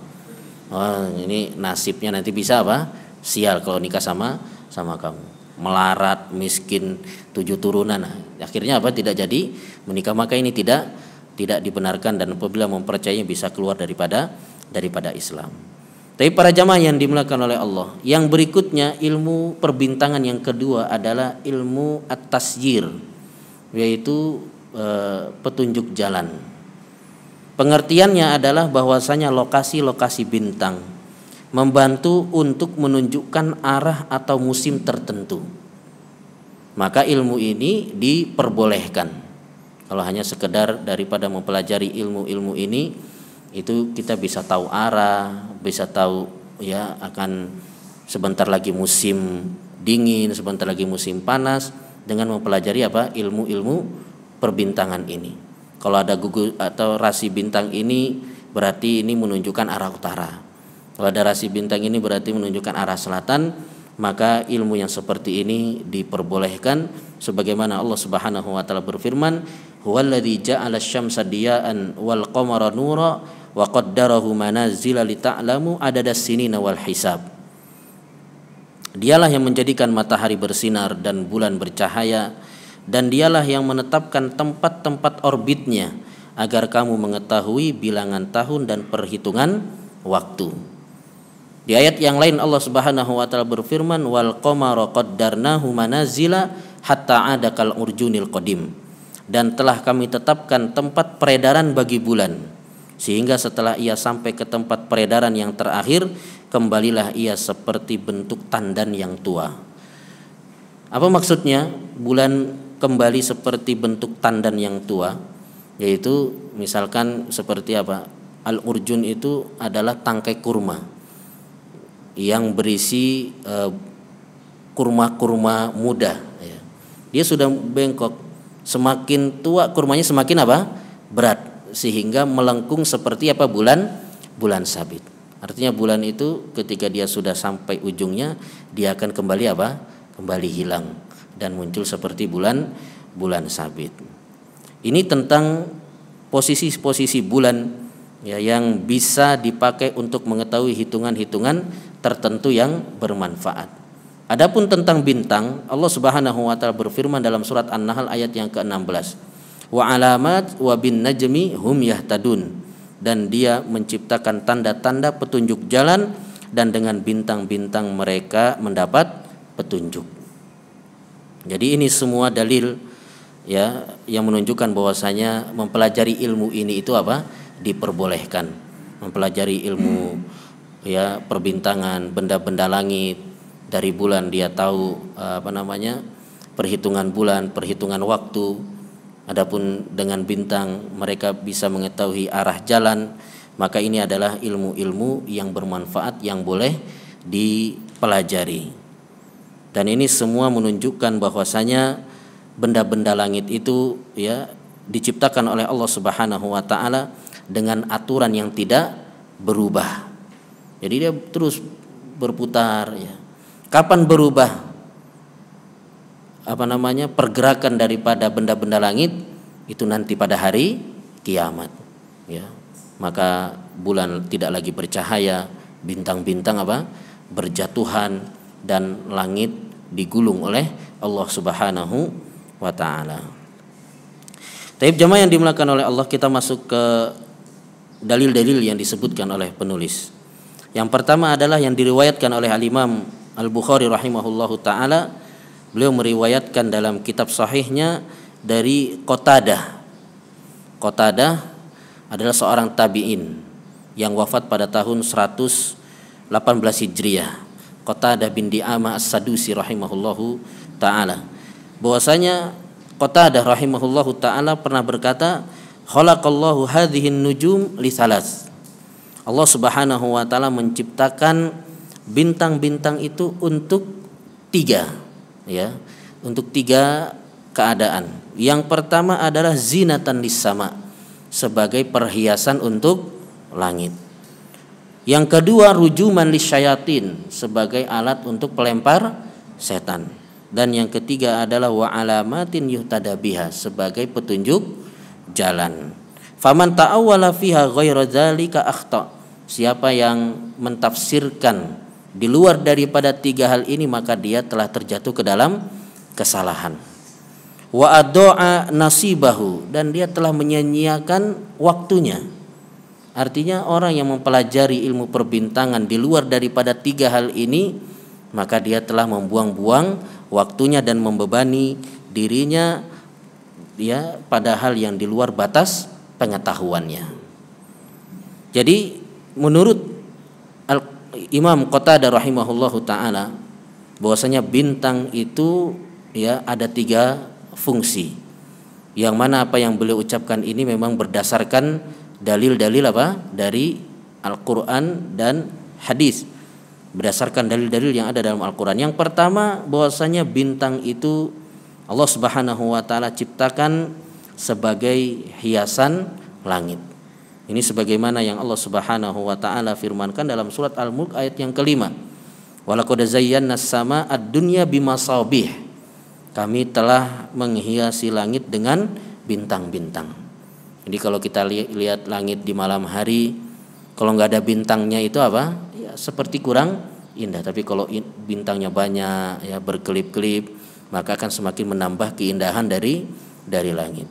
B: Oh, ini nasibnya nanti bisa apa? Sial kalau nikah sama kamu. Melarat, miskin, 7 turunan. Nah, akhirnya apa? Tidak jadi menikah. Maka ini tidak dibenarkan, dan apabila mempercayainya bisa keluar daripada Islam. Tapi para jamaah yang dimuliakan oleh Allah, yang berikutnya ilmu perbintangan yang kedua adalah ilmu at-tasyir, yaitu petunjuk jalan. Pengertiannya adalah bahwasanya lokasi-lokasi bintang membantu untuk menunjukkan arah atau musim tertentu. Maka ilmu ini diperbolehkan. Kalau hanya sekedar daripada mempelajari ilmu-ilmu ini, itu kita bisa tahu arah, bisa tahu ya akan sebentar lagi musim dingin, sebentar lagi musim panas, dengan mempelajari apa? Ilmu-ilmu perbintangan ini. Kalau ada gugus atau rasi bintang ini, berarti ini menunjukkan arah utara. Kalau ada rasi bintang ini berarti menunjukkan arah selatan, maka ilmu yang seperti ini diperbolehkan, sebagaimana Allah Subhanahu wa taala berfirman, "Huwallazi ja'ala asy-syamsa diya'an wal qamara nura wa qaddarahu manazila lita'lamu adadas sinina wal hisab." Dialah yang menjadikan matahari bersinar dan bulan bercahaya, dan dialah yang menetapkan tempat-tempat orbitnya agar kamu mengetahui bilangan tahun dan perhitungan waktu. Di ayat yang lain Allah Subhanahu wa taala berfirman, wal qamara qaddarnahu manazila hatta ada kal urjunil qadim. Dan telah kami tetapkan tempat peredaran bagi bulan, sehingga setelah ia sampai ke tempat peredaran yang terakhir, kembalilah ia seperti bentuk tandan yang tua. Apa maksudnya bulan kembali seperti bentuk tandan yang tua? Yaitu misalkan seperti apa? Al-urjun itu adalah tangkai kurma yang berisi kurma-kurma muda. Dia sudah bengkok, semakin tua kurmanya semakin apa? Berat, sehingga melengkung seperti apa? Bulan sabit. Artinya bulan itu ketika dia sudah sampai ujungnya, dia akan kembali apa? Kembali hilang dan muncul seperti bulan sabit. Ini tentang posisi-posisi bulan ya, yang bisa dipakai untuk mengetahui hitungan-hitungan tertentu yang bermanfaat. Adapun tentang bintang, Allah Subhanahu wa taala berfirman dalam surat An-Nahl ayat yang ke-16. Wa alamat wa bin najmi hum yahtadun. Dan dia menciptakan tanda-tanda petunjuk jalan, dan dengan bintang-bintang mereka mendapat petunjuk. Jadi ini semua dalil ya yang menunjukkan bahwasanya mempelajari ilmu ini itu apa? Diperbolehkan. Mempelajari ilmu ya perbintangan, benda-benda langit, dari bulan dia tahu perhitungan bulan, perhitungan waktu. Adapun dengan bintang mereka bisa mengetahui arah jalan. Maka ini adalah ilmu-ilmu yang bermanfaat yang boleh dipelajari. Dan ini semua menunjukkan bahwasanya benda-benda langit itu ya diciptakan oleh Allah Subhanahu wa taala dengan aturan yang tidak berubah. Jadi dia terus berputar ya. Kapan berubah pergerakan daripada benda-benda langit? Itu nanti pada hari kiamat ya. Maka bulan tidak lagi bercahaya, bintang-bintang berjatuhan, dan langit digulung oleh Allah Subhanahu wa taala. Taib jamaah yang dimuliakan oleh Allah, kita masuk ke dalil-dalil yang disebutkan oleh penulis. Yang pertama adalah yang diriwayatkan oleh Al-Imam Al-Bukhari rahimahullahu taala. Beliau meriwayatkan dalam kitab sahihnya dari Qatadah. Qatadah adalah seorang tabi'in yang wafat pada tahun 118 Hijriah. Qatadah bin Di'amah As-Sadusi rahimahullahu taala. Bahwasanya Qatadah rahimahullahu taala pernah berkata, "Khalaqallahu hadhihin nujum li salas." Allah Subhanahu wa taala menciptakan bintang-bintang itu untuk tiga keadaan. Yang pertama adalah zinatan lis-sama, sebagai perhiasan untuk langit. Yang kedua rujuman lisyayatin, sebagai alat untuk pelempar setan. Dan yang ketiga adalah wa alamatin yuhtada biha, sebagai petunjuk jalan. Faman ta'awwala fiha ghaira dzalika akhta. Siapa yang mentafsirkan di luar daripada tiga hal ini, maka dia telah terjatuh ke dalam kesalahan. Wa adda'a nasibahu, dan dia telah menyia-nyiakan waktunya. Artinya orang yang mempelajari ilmu perbintangan di luar daripada tiga hal ini, maka dia telah membuang-buang waktunya dan membebani dirinya dia pada hal yang di luar batas pengetahuannya. Jadi menurut Imam Qatadah rahimahullahu taala, bahwasanya bintang itu ya ada tiga fungsi. Yang mana apa yang beliau ucapkan ini memang berdasarkan dalil-dalil dari Al-Qur'an dan hadis. Berdasarkan dalil-dalil yang ada dalam Al-Qur'an. Yang pertama, bahwasanya bintang itu Allah Subhanahu wa taala ciptakan sebagai hiasan langit. Ini sebagaimana yang Allah Subhanahu wa taala firmankan dalam surat Al-Mulk ayat yang kelima. Walaqad zayyana as-samaa ad-dunya bimasabih. Kami telah menghiasi langit dengan bintang-bintang. Jadi kalau kita lihat langit di malam hari, kalau nggak ada bintangnya itu ya seperti kurang indah. Tapi kalau bintangnya banyak ya berkelip-kelip, maka akan semakin menambah keindahan dari langit.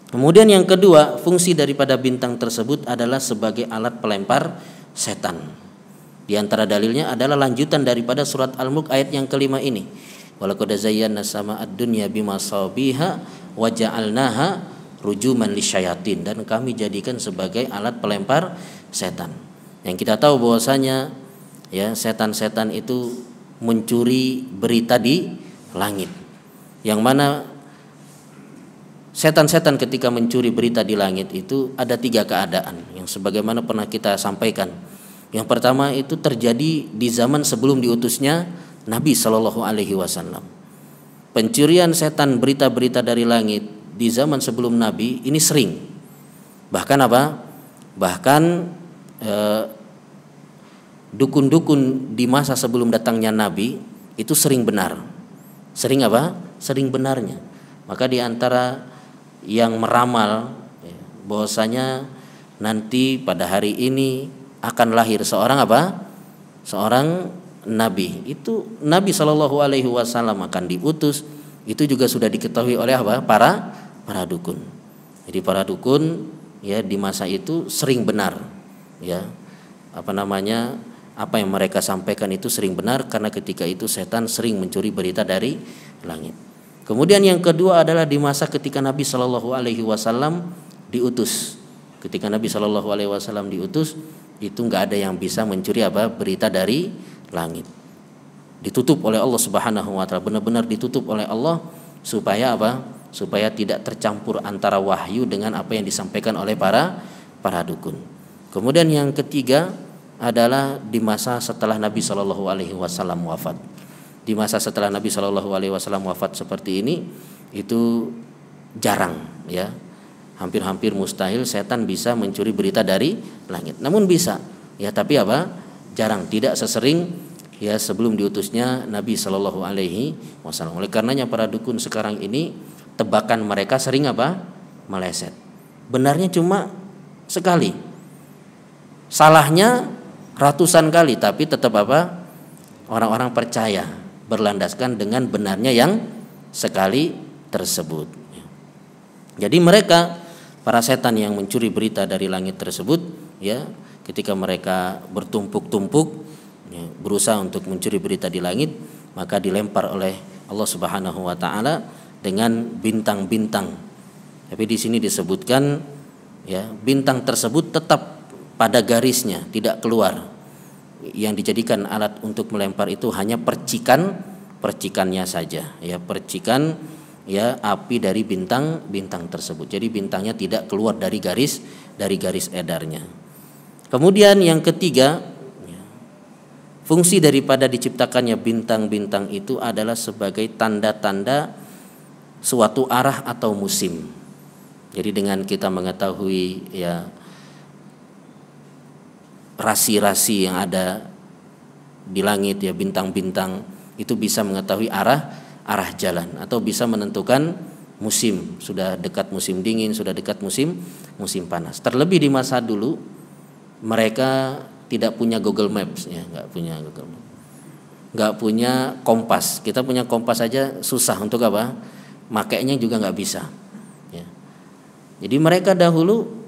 B: Kemudian yang kedua, fungsi daripada bintang tersebut adalah sebagai alat pelempar setan. Di antara dalilnya adalah lanjutan daripada surat Al-Mulk ayat yang kelima ini. Walaqad zayyana sama'ad dunya bimasabiha wa ja'alnaha rujuman lisyayatin, dan kami jadikan sebagai alat pelempar setan. Yang kita tahu bahwasanya ya setan-setan itu mencuri berita di langit. Yang mana setan-setan ketika mencuri berita di langit itu ada 3 keadaan yang sebagaimana pernah kita sampaikan. Yang pertama itu terjadi di zaman sebelum diutusnya Nabi Shallallahu Alaihi Wasallam. Pencurian setan berita-berita dari langit di zaman sebelum Nabi ini sering. Bahkan apa? Bahkan dukun-dukun di masa sebelum datangnya Nabi itu sering benar. Sering apa? Sering benarnya. Maka di antara yang meramal bahwasanya nanti pada hari ini akan lahir seorang apa? Seorang nabi. Itu Nabi Shallallahu Alaihi Wasallam akan diutus. Itu juga sudah diketahui oleh apa? Para dukun. Jadi para dukun ya di masa itu sering benar. Ya, apa namanya? Apa yang mereka sampaikan itu sering benar karena ketika itu setan sering mencuri berita dari langit. Kemudian yang kedua adalah di masa ketika Nabi Shallallahu Alaihi Wasallam diutus. Ketika Nabi Shallallahu Alaihi Wasallam diutus, itu nggak ada yang bisa mencuri apa berita dari langit. Ditutup oleh Allah Subhanahu Wa Taala, benar-benar ditutup oleh Allah supaya apa? Supaya tidak tercampur antara wahyu dengan apa yang disampaikan oleh para dukun. Kemudian yang ketiga adalah di masa setelah Nabi Shallallahu Alaihi Wasallam wafat. Di masa setelah Nabi Shallallahu Alaihi Wasallam wafat seperti ini itu jarang ya. Hampir-hampir mustahil setan bisa mencuri berita dari langit. Namun bisa, ya tapi apa? Jarang, tidak sesering ya sebelum diutusnya Nabi Shallallahu Alaihi Wasallam. Oleh karenanya para dukun sekarang ini tebakan mereka sering apa? Meleset. Benarnya cuma sekali, salahnya ratusan kali, tapi tetap apa? Orang-orang percaya berlandaskan dengan benarnya yang sekali tersebut. Jadi mereka para setan yang mencuri berita dari langit tersebut ya ketika mereka bertumpuk-tumpuk ya, berusaha untuk mencuri berita di langit, maka dilempar oleh Allah Subhanahu Wa Taala dengan bintang-bintang. Tapi di sini disebutkan ya bintang tersebut tetap pada garisnya, tidak keluar. Yang dijadikan alat untuk melempar itu hanya percikannya saja ya, percikan ya api dari bintang tersebut. Jadi bintangnya tidak keluar dari garis edarnya. Kemudian yang ketiga, ya, fungsi daripada diciptakannya bintang-bintang itu adalah sebagai tanda-tanda suatu arah atau musim. Jadi dengan kita mengetahui ya rasi-rasi yang ada di langit ya, bintang-bintang itu bisa mengetahui arah jalan atau bisa menentukan musim, sudah dekat musim dingin, sudah dekat musim panas. Terlebih di masa dulu mereka tidak punya Google Maps ya, nggak punya Google Maps, nggak punya kompas. Kita punya kompas saja susah untuk apa? Makainya juga nggak bisa. Ya. Jadi mereka dahulu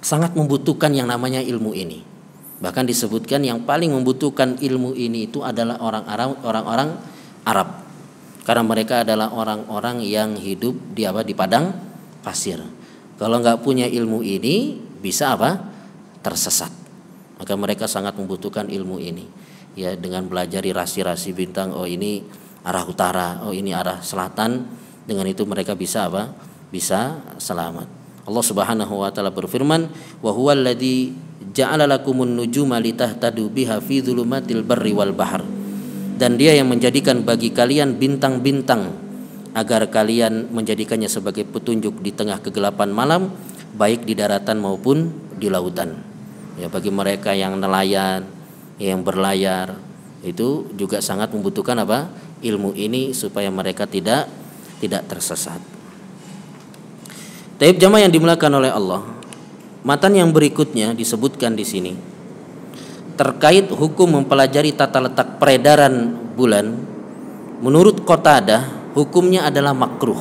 B: sangat membutuhkan yang namanya ilmu ini. Bahkan disebutkan yang paling membutuhkan ilmu ini itu adalah orang-orang Arab. Karena mereka adalah orang-orang yang hidup di padang pasir. Kalau nggak punya ilmu ini bisa apa? Tersesat. Maka mereka sangat membutuhkan ilmu ini. Ya dengan belajar rasi-rasi bintang. Oh ini arah utara. Oh ini arah selatan. Dengan itu mereka bisa apa? Bisa selamat. Allah Subhanahu Wa Taala berfirman, wa huwal ladzi ja'ala lakumun nujuma litahtadu biha fi dzulumatil barri wal bahr. Dan dia yang menjadikan bagi kalian bintang-bintang agar kalian menjadikannya sebagai petunjuk di tengah kegelapan malam, baik di daratan maupun di lautan. Ya bagi mereka yang nelayan, yang berlayar, itu juga sangat membutuhkan apa? Ilmu ini supaya mereka tidak tersesat. Taib jamaah yang dimuliakan oleh Allah. Matan yang berikutnya disebutkan di sini terkait hukum mempelajari tata letak peredaran bulan. Menurut Qatadah hukumnya adalah makruh.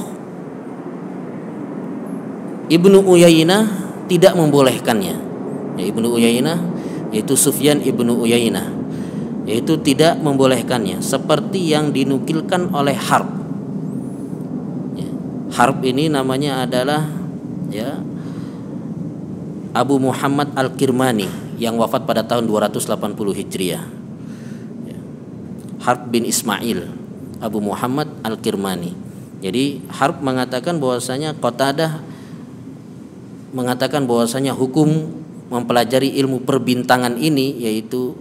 B: Ibnu Uyainah tidak membolehkannya. Ya, Ibnu Uyainah yaitu Sufyan ibnu Uyainah, yaitu tidak membolehkannya seperti yang dinukilkan oleh Harb. Harb ini namanya adalah Abu Muhammad Al-Kirmani yang wafat pada tahun 280 Hijriah. Harb bin Ismail Abu Muhammad Al-Kirmani. Jadi Harb mengatakan bahwasanya Qatadah mengatakan bahwasanya hukum mempelajari ilmu perbintangan ini, yaitu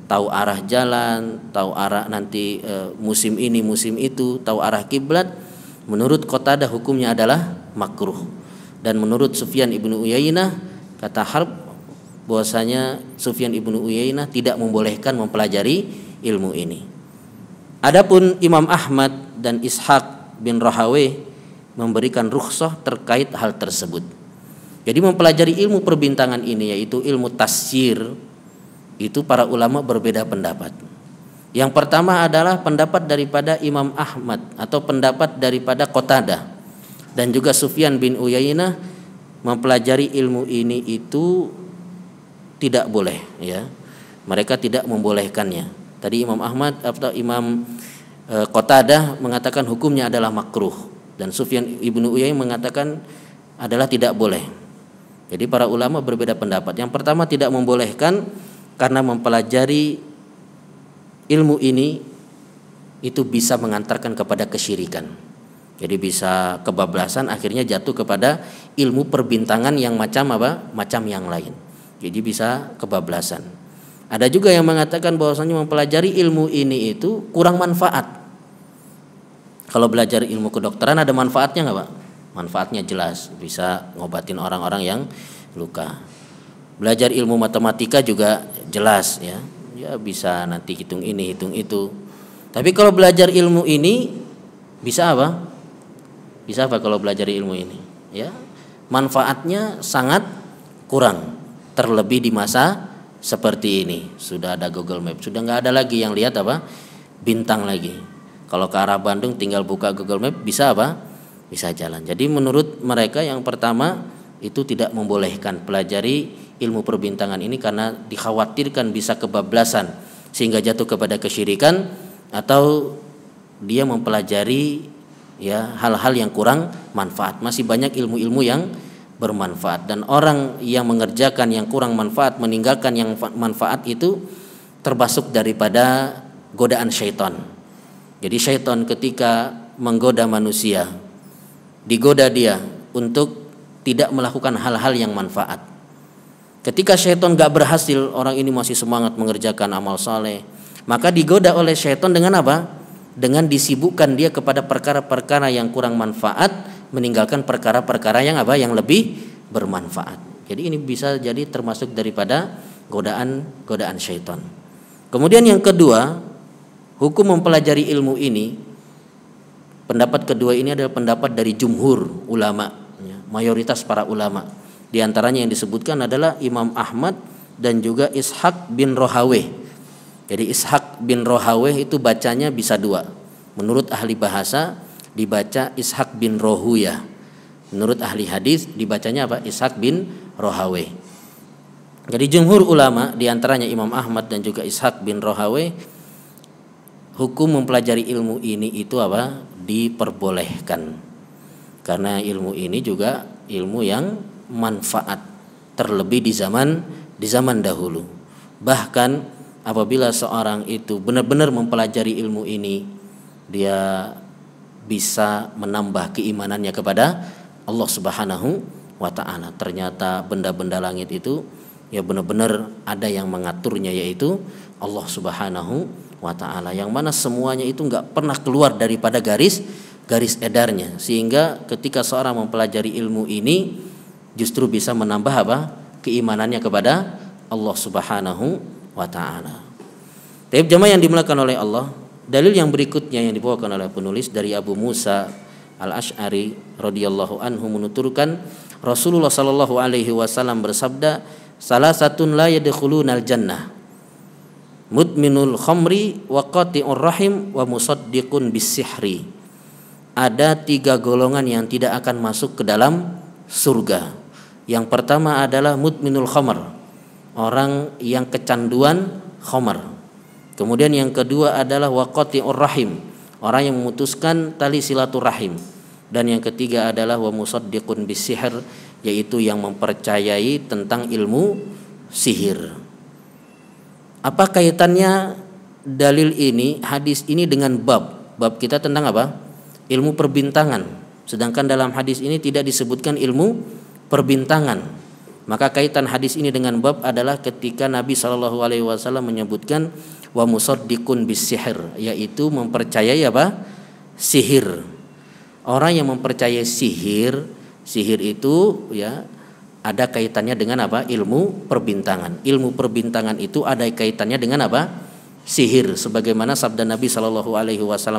B: tahu arah jalan, tahu arah nanti musim ini musim itu, tahu arah kiblat, menurut Qatadah hukumnya adalah makruh. Dan menurut Sufyan ibnu Uyainah, kata Harb bahwasanya Sufyan ibnu Uyainah tidak membolehkan mempelajari ilmu ini. Adapun Imam Ahmad dan Ishaq bin Rahawayh memberikan rukhsah terkait hal tersebut. Jadi mempelajari ilmu perbintangan ini, yaitu ilmu tasyir, itu para ulama berbeda pendapat. Yang pertama adalah pendapat daripada Imam Ahmad atau pendapat daripada Qatadah dan juga Sufyan bin Uyainah, mempelajari ilmu ini itu tidak boleh, ya. Mereka tidak membolehkannya. Tadi Imam Ahmad atau Imam Qatadah mengatakan hukumnya adalah makruh, dan Sufyan ibnu Uyainah mengatakan adalah tidak boleh. Jadi para ulama berbeda pendapat. Yang pertama tidak membolehkan karena mempelajari ilmu ini itu bisa mengantarkan kepada kesyirikan. Jadi bisa kebablasan, akhirnya jatuh kepada ilmu perbintangan yang macam apa? Macam yang lain. Jadi bisa kebablasan. Ada juga yang mengatakan bahwasanya mempelajari ilmu ini itu kurang manfaat. Kalau belajar ilmu kedokteran ada manfaatnya nggak Pak? Manfaatnya jelas, bisa ngobatin orang-orang yang luka. Belajar ilmu matematika juga jelas, ya bisa nanti hitung ini hitung itu. Tapi kalau belajar ilmu ini bisa apa? Bisa apa kalau belajar ilmu ini? Ya, manfaatnya sangat kurang. Terlebih di masa seperti ini, sudah ada Google Map, sudah nggak ada lagi yang lihat apa? Bintang lagi. Kalau ke arah Bandung tinggal buka Google Map, bisa apa? Bisa jalan. Jadi menurut mereka yang pertama itu tidak membolehkan pelajari ilmu perbintangan ini karena dikhawatirkan bisa kebablasan sehingga jatuh kepada kesyirikan, atau dia mempelajari hal-hal yang kurang manfaat. Masih banyak ilmu-ilmu yang bermanfaat, dan orang yang mengerjakan yang kurang manfaat, meninggalkan yang manfaat itu termasuk daripada godaan syaitan. Jadi syaitan ketika menggoda manusia, digoda dia untuk tidak melakukan hal-hal yang manfaat. Ketika syaitan gak berhasil, orang ini masih semangat mengerjakan amal saleh, maka digoda oleh syaitan dengan apa? Dengan disibukkan dia kepada perkara-perkara yang kurang manfaat, meninggalkan perkara-perkara yang apa? Yang lebih bermanfaat. Jadi ini bisa jadi termasuk daripada godaan syaitan. Kemudian yang kedua, hukum mempelajari ilmu ini, pendapat kedua ini adalah pendapat dari jumhur ulama, mayoritas para ulama. Di antaranya yang disebutkan adalah Imam Ahmad dan juga Ishaq bin Rahawayh. Jadi Ishaq bin Rahawayh itu bacanya bisa dua. Menurut ahli bahasa dibaca Ishaq bin Rohuyah. Menurut ahli hadis dibacanya apa? Ishaq bin Rahawayh. Jadi jumhur ulama, di antaranya Imam Ahmad dan juga Ishaq bin Rahawayh, hukum mempelajari ilmu ini itu apa? Diperbolehkan. Karena ilmu ini juga ilmu yang manfaat, terlebih di zaman dahulu. Bahkan apabila seorang itu benar-benar mempelajari ilmu ini, dia bisa menambah keimanannya kepada Allah Subhanahu wa ta'ala. Ternyata benda-benda langit itu benar-benar ada yang mengaturnya, yaitu Allah Subhanahu wa ta'ala, yang mana semuanya itu enggak pernah keluar daripada garis edarnya, sehingga ketika seorang mempelajari ilmu ini justru bisa menambah apa? Keimanannya kepada Allah Subhanahu wa ta'ala. Tapi jemaah yang dimuliakan oleh Allah, dalil yang berikutnya yang dibawakan oleh penulis dari Abu Musa Al-Asy'ari radhiyallahu anhu menuturkan Rasulullah sallallahu alaihi wasallam bersabda, salasatun la yadkhulunal jannah, mudminul khamri wa qati'ur rahim wa musaddiqun bis-sihri. Ada 3 golongan yang tidak akan masuk ke dalam surga. Yang pertama adalah mudminul khamr, orang yang kecanduan khamar. Kemudian yang kedua adalah waqati'ur rahim, orang yang memutuskan tali silaturahim. Dan yang ketiga adalah wa musaddiqun bisihir, yaitu yang mempercayai tentang ilmu sihir. Apa kaitannya dalil ini, hadis ini dengan bab kita tentang apa? Ilmu perbintangan. Sedangkan dalam hadis ini tidak disebutkan ilmu perbintangan. Maka kaitan hadis ini dengan bab adalah ketika Nabi SAW menyebutkan wa musaddiqun bisihir, yaitu mempercayai apa? Sihir. Orang yang mempercayai sihir itu ya ada kaitannya dengan apa? Ilmu perbintangan. Ilmu perbintangan itu ada kaitannya dengan apa? Sihir. Sebagaimana sabda Nabi SAW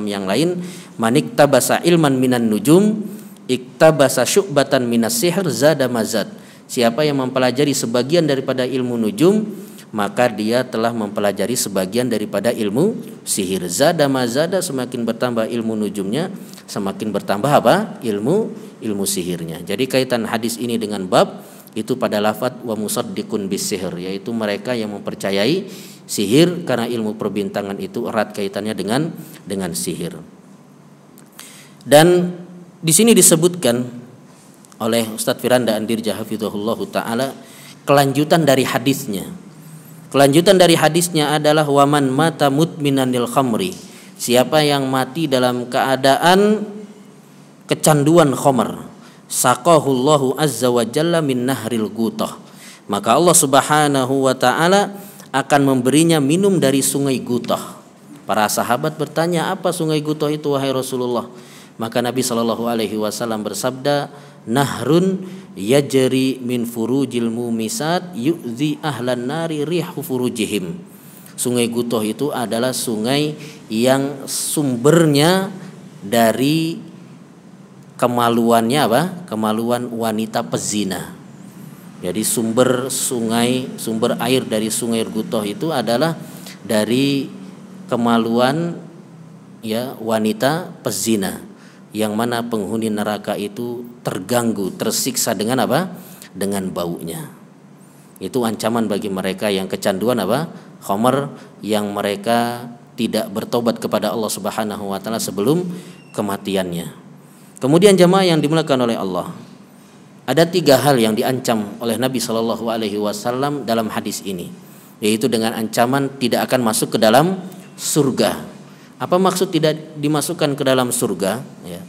B: yang lain, maniktabasa ilman minan nujum iktabasa syu'batan minas sihir zada mazad. Siapa yang mempelajari sebagian daripada ilmu nujum, maka dia telah mempelajari sebagian daripada ilmu sihir. Zada mazada, semakin bertambah ilmu nujumnya, semakin bertambah apa? Ilmu sihirnya. Jadi kaitan hadis ini dengan bab itu pada lafadz wa musaddiqun bisihir, yaitu mereka yang mempercayai sihir, karena ilmu perbintangan itu erat kaitannya dengan sihir. Dan di sini disebutkan oleh Ustadz Firanda Andirja hafizahullah taala kelanjutan dari hadisnya. Kelanjutan dari hadisnya adalah waman mata mutminanil khamri, siapa yang mati dalam keadaan kecanduan khamr, saqahullahu azza wa jalla min nahril gutah, maka Allah Subhanahu wa taala akan memberinya minum dari sungai Gutah. Para sahabat bertanya, apa sungai Gutah itu wahai Rasulullah? Maka Nabi SAW bersabda, nahrun yajri min furujil mumisat yu'zi ahlan nari rihu furujihim. Sungai Gutah itu adalah sungai yang sumbernya dari kemaluannya apa? Kemaluan wanita pezina. Jadi sumber air dari sungai Gutah itu adalah dari kemaluan ya wanita pezina, yang mana penghuni neraka itu terganggu, tersiksa dengan apa? Dengan baunya. Itu ancaman bagi mereka yang kecanduan apa? Khamr, yang mereka tidak bertobat kepada Allah Subhanahu wa taala sebelum kematiannya. Kemudian jamaah yang dimuliakan oleh Allah, ada 3 hal yang diancam oleh Nabi SAW dalam hadis ini, yaitu dengan ancaman tidak akan masuk ke dalam surga. Apa maksud tidak dimasukkan ke dalam surga? Ya.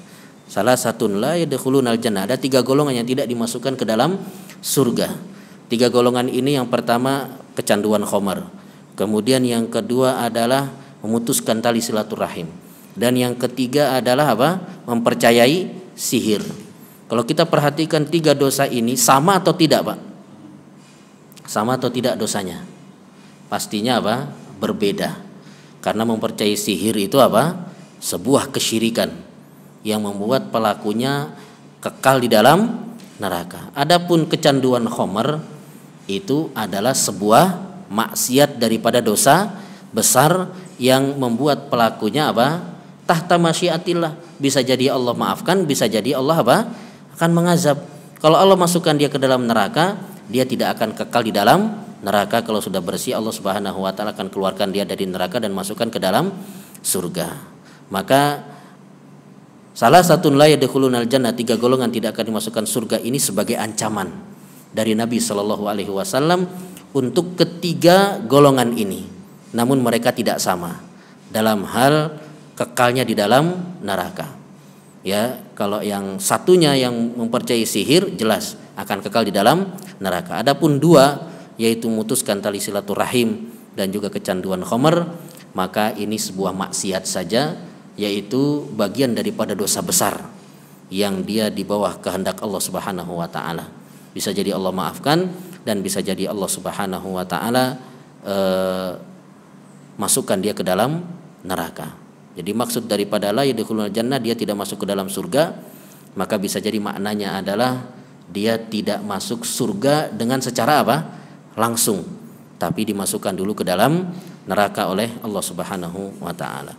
B: Salah satu la yadkhulunal jannah. Ada 3 golongan yang tidak dimasukkan ke dalam surga. 3 golongan ini, yang pertama kecanduan khamr, kemudian yang kedua adalah memutuskan tali silaturahim, dan yang ketiga adalah apa? Mempercayai sihir. Kalau kita perhatikan 3 dosa ini sama atau tidak, Pak? Sama atau tidak dosanya? Pastinya apa? Berbeda. Karena mempercayai sihir itu apa? Sebuah kesyirikan yang membuat pelakunya kekal di dalam neraka. Adapun kecanduan khamr itu adalah sebuah maksiat daripada dosa besar yang membuat pelakunya apa? Tahta masyiatillah. Bisa jadi Allah maafkan, bisa jadi Allah apa? Akan mengazab. Kalau Allah masukkan dia ke dalam neraka, dia tidak akan kekal di dalam neraka. Kalau sudah bersih, Allah Subhanahu wa taala akan keluarkan dia dari neraka dan masukkan ke dalam surga. Maka salah satu la yadkhulunal jannah, 3 golongan tidak akan dimasukkan surga ini sebagai ancaman dari Nabi SAW untuk ketiga golongan ini. Namun mereka tidak sama dalam hal kekalnya di dalam neraka. Ya, kalau yang satunya yang mempercayai sihir jelas akan kekal di dalam neraka. Adapun 2, yaitu memutuskan tali silaturahim dan juga kecanduan khamr, maka ini sebuah maksiat saja, yaitu bagian daripada dosa besar yang dia di bawah kehendak Allah Subhanahu wa taala. Bisa jadi Allah maafkan dan bisa jadi Allah Subhanahu wa taala masukkan dia ke dalam neraka. Jadi maksud daripada la yadkhulul jannah, dia tidak masuk ke dalam surga, maka bisa jadi maknanya adalah dia tidak masuk surga dengan secara apa? Langsung, tapi dimasukkan dulu ke dalam neraka oleh Allah Subhanahu wa taala.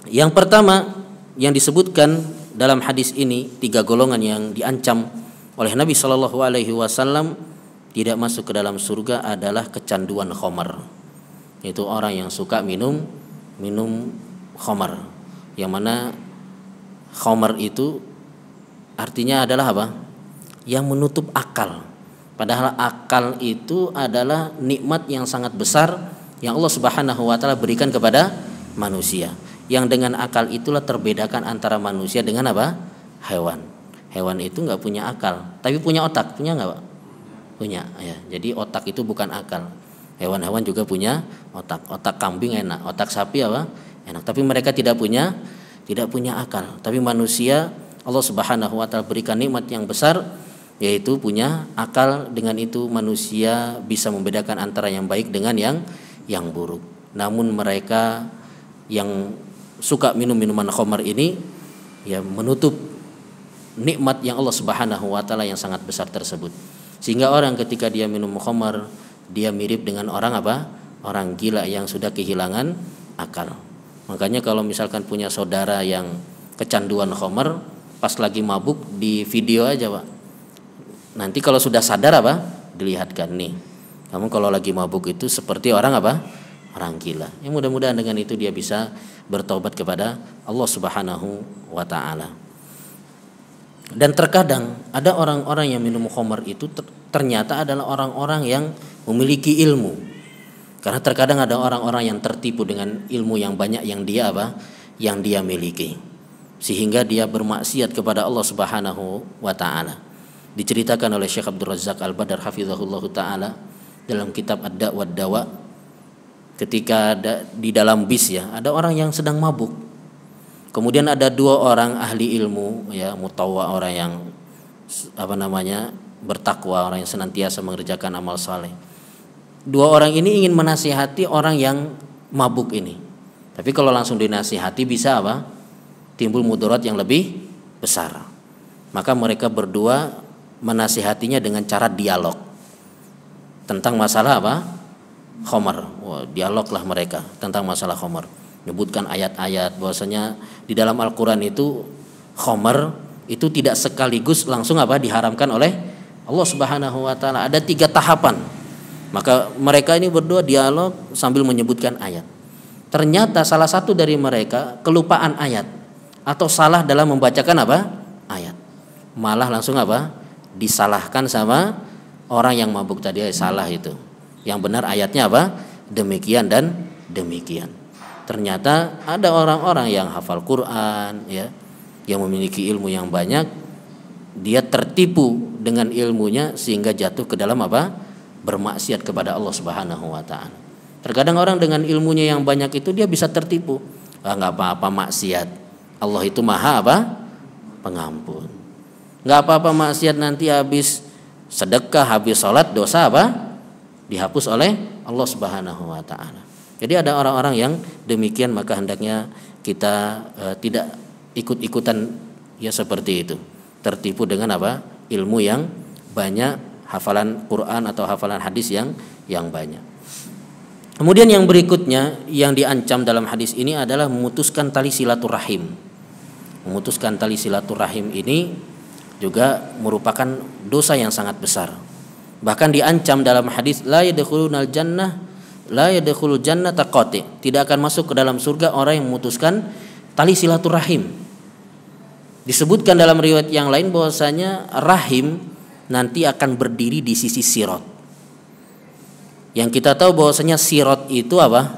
B: Yang pertama yang disebutkan dalam hadis ini, 3 golongan yang diancam oleh Nabi sallallahu alaihi wasallam tidak masuk ke dalam surga adalah kecanduan khamar. Itu orang yang suka minum khamar. Yang mana khamar itu artinya adalah apa? Yang menutup akal. Padahal akal itu adalah nikmat yang sangat besar yang Allah Subhanahu wa taala berikan kepada manusia. Yang dengan akal itulah terbedakan antara manusia dengan apa? Hewan. Hewan itu nggak punya akal, tapi punya otak. Punya nggak, Pak? Punya. Ya. Jadi otak itu bukan akal. Hewan-hewan juga punya otak. Otak kambing enak, otak sapi apa? Enak. Tapi mereka tidak punya akal. Tapi manusia Allah Subhanahu wa taala berikan nikmat yang besar, yaitu punya akal. Dengan itu manusia bisa membedakan antara yang baik dengan yang buruk. Namun mereka yang suka minum minuman khamar ini ya menutup nikmat yang Allah Subhanahu wa taala yang sangat besar tersebut. Sehingga orang ketika dia minum khamar, dia mirip dengan orang apa? Orang gila yang sudah kehilangan akal. Makanya kalau misalkan punya saudara yang kecanduan khamar, pas lagi mabuk di video aja, Pak. Nanti kalau sudah sadar apa? Dilihatkan nih. Kamu kalau lagi mabuk itu seperti orang apa? Orang gila. Ya mudah-mudahan dengan itu dia bisa bertobat kepada Allah Subhanahu wa taala. Dan terkadang ada orang-orang yang minum khamar itu ternyata adalah orang-orang yang memiliki ilmu. Karena terkadang ada orang-orang yang tertipu dengan ilmu yang banyak yang dia apa? Yang dia miliki. Sehingga dia bermaksiat kepada Allah Subhanahu wa taala. Diceritakan oleh Syekh Abdul Razak Al-Badar hafizahullah taala dalam kitab Ad-Da' wad Dawa, ketika di dalam bis ya, ada orang yang sedang mabuk. Kemudian ada dua orang ahli ilmu ya, mutawwa, orang yang bertakwa, orang yang senantiasa mengerjakan amal saleh. Dua orang ini ingin menasihati orang yang mabuk ini. Tapi kalau langsung dinasihati bisa apa? Timbul mudarat yang lebih besar. Maka mereka berdua menasihatinya dengan cara dialog tentang masalah apa? Khamar. Dialoglah mereka tentang masalah khamar. Menyebutkan ayat-ayat bahwasanya di dalam Al-Qur'an itu khamar itu tidak sekaligus langsung apa? Diharamkan oleh Allah Subhanahu wa taala. Ada 3 tahapan. Maka mereka ini berdua dialog sambil menyebutkan ayat. Ternyata salah satu dari mereka kelupaan ayat atau salah dalam membacakan apa? Ayat. Malah langsung apa? Disalahkan sama orang yang mabuk tadi, salah itu. Yang benar ayatnya apa? Demikian dan demikian. Ternyata ada orang-orang yang hafal Quran ya, yang memiliki ilmu yang banyak, dia tertipu dengan ilmunya sehingga jatuh ke dalam apa? Bermaksiat kepada Allah Subhanahu wa taala. Terkadang orang dengan ilmunya yang banyak itu dia bisa tertipu. Enggak apa-apa maksiat. Allah itu Maha apa? Pengampun. Enggak apa-apa maksiat, nanti habis sedekah, habis sholat, dosa apa? Dihapus oleh Allah Subhanahu wa taala. Jadi ada orang-orang yang demikian, maka hendaknya kita tidak ikut-ikutan ya seperti itu. Tertipu dengan apa? Ilmu yang banyak, hafalan Quran atau hafalan hadis yang banyak. Kemudian yang berikutnya yang diancam dalam hadis ini adalah memutuskan tali silaturahim. Memutuskan tali silaturahim ini juga merupakan dosa yang sangat besar. Bahkan diancam dalam hadis la yadkhulul jannata qati, tidak akan masuk ke dalam surga orang yang memutuskan tali silaturahim. Disebutkan dalam riwayat yang lain bahwasanya rahim nanti akan berdiri di sisi sirat. Yang kita tahu bahwasanya sirat itu apa?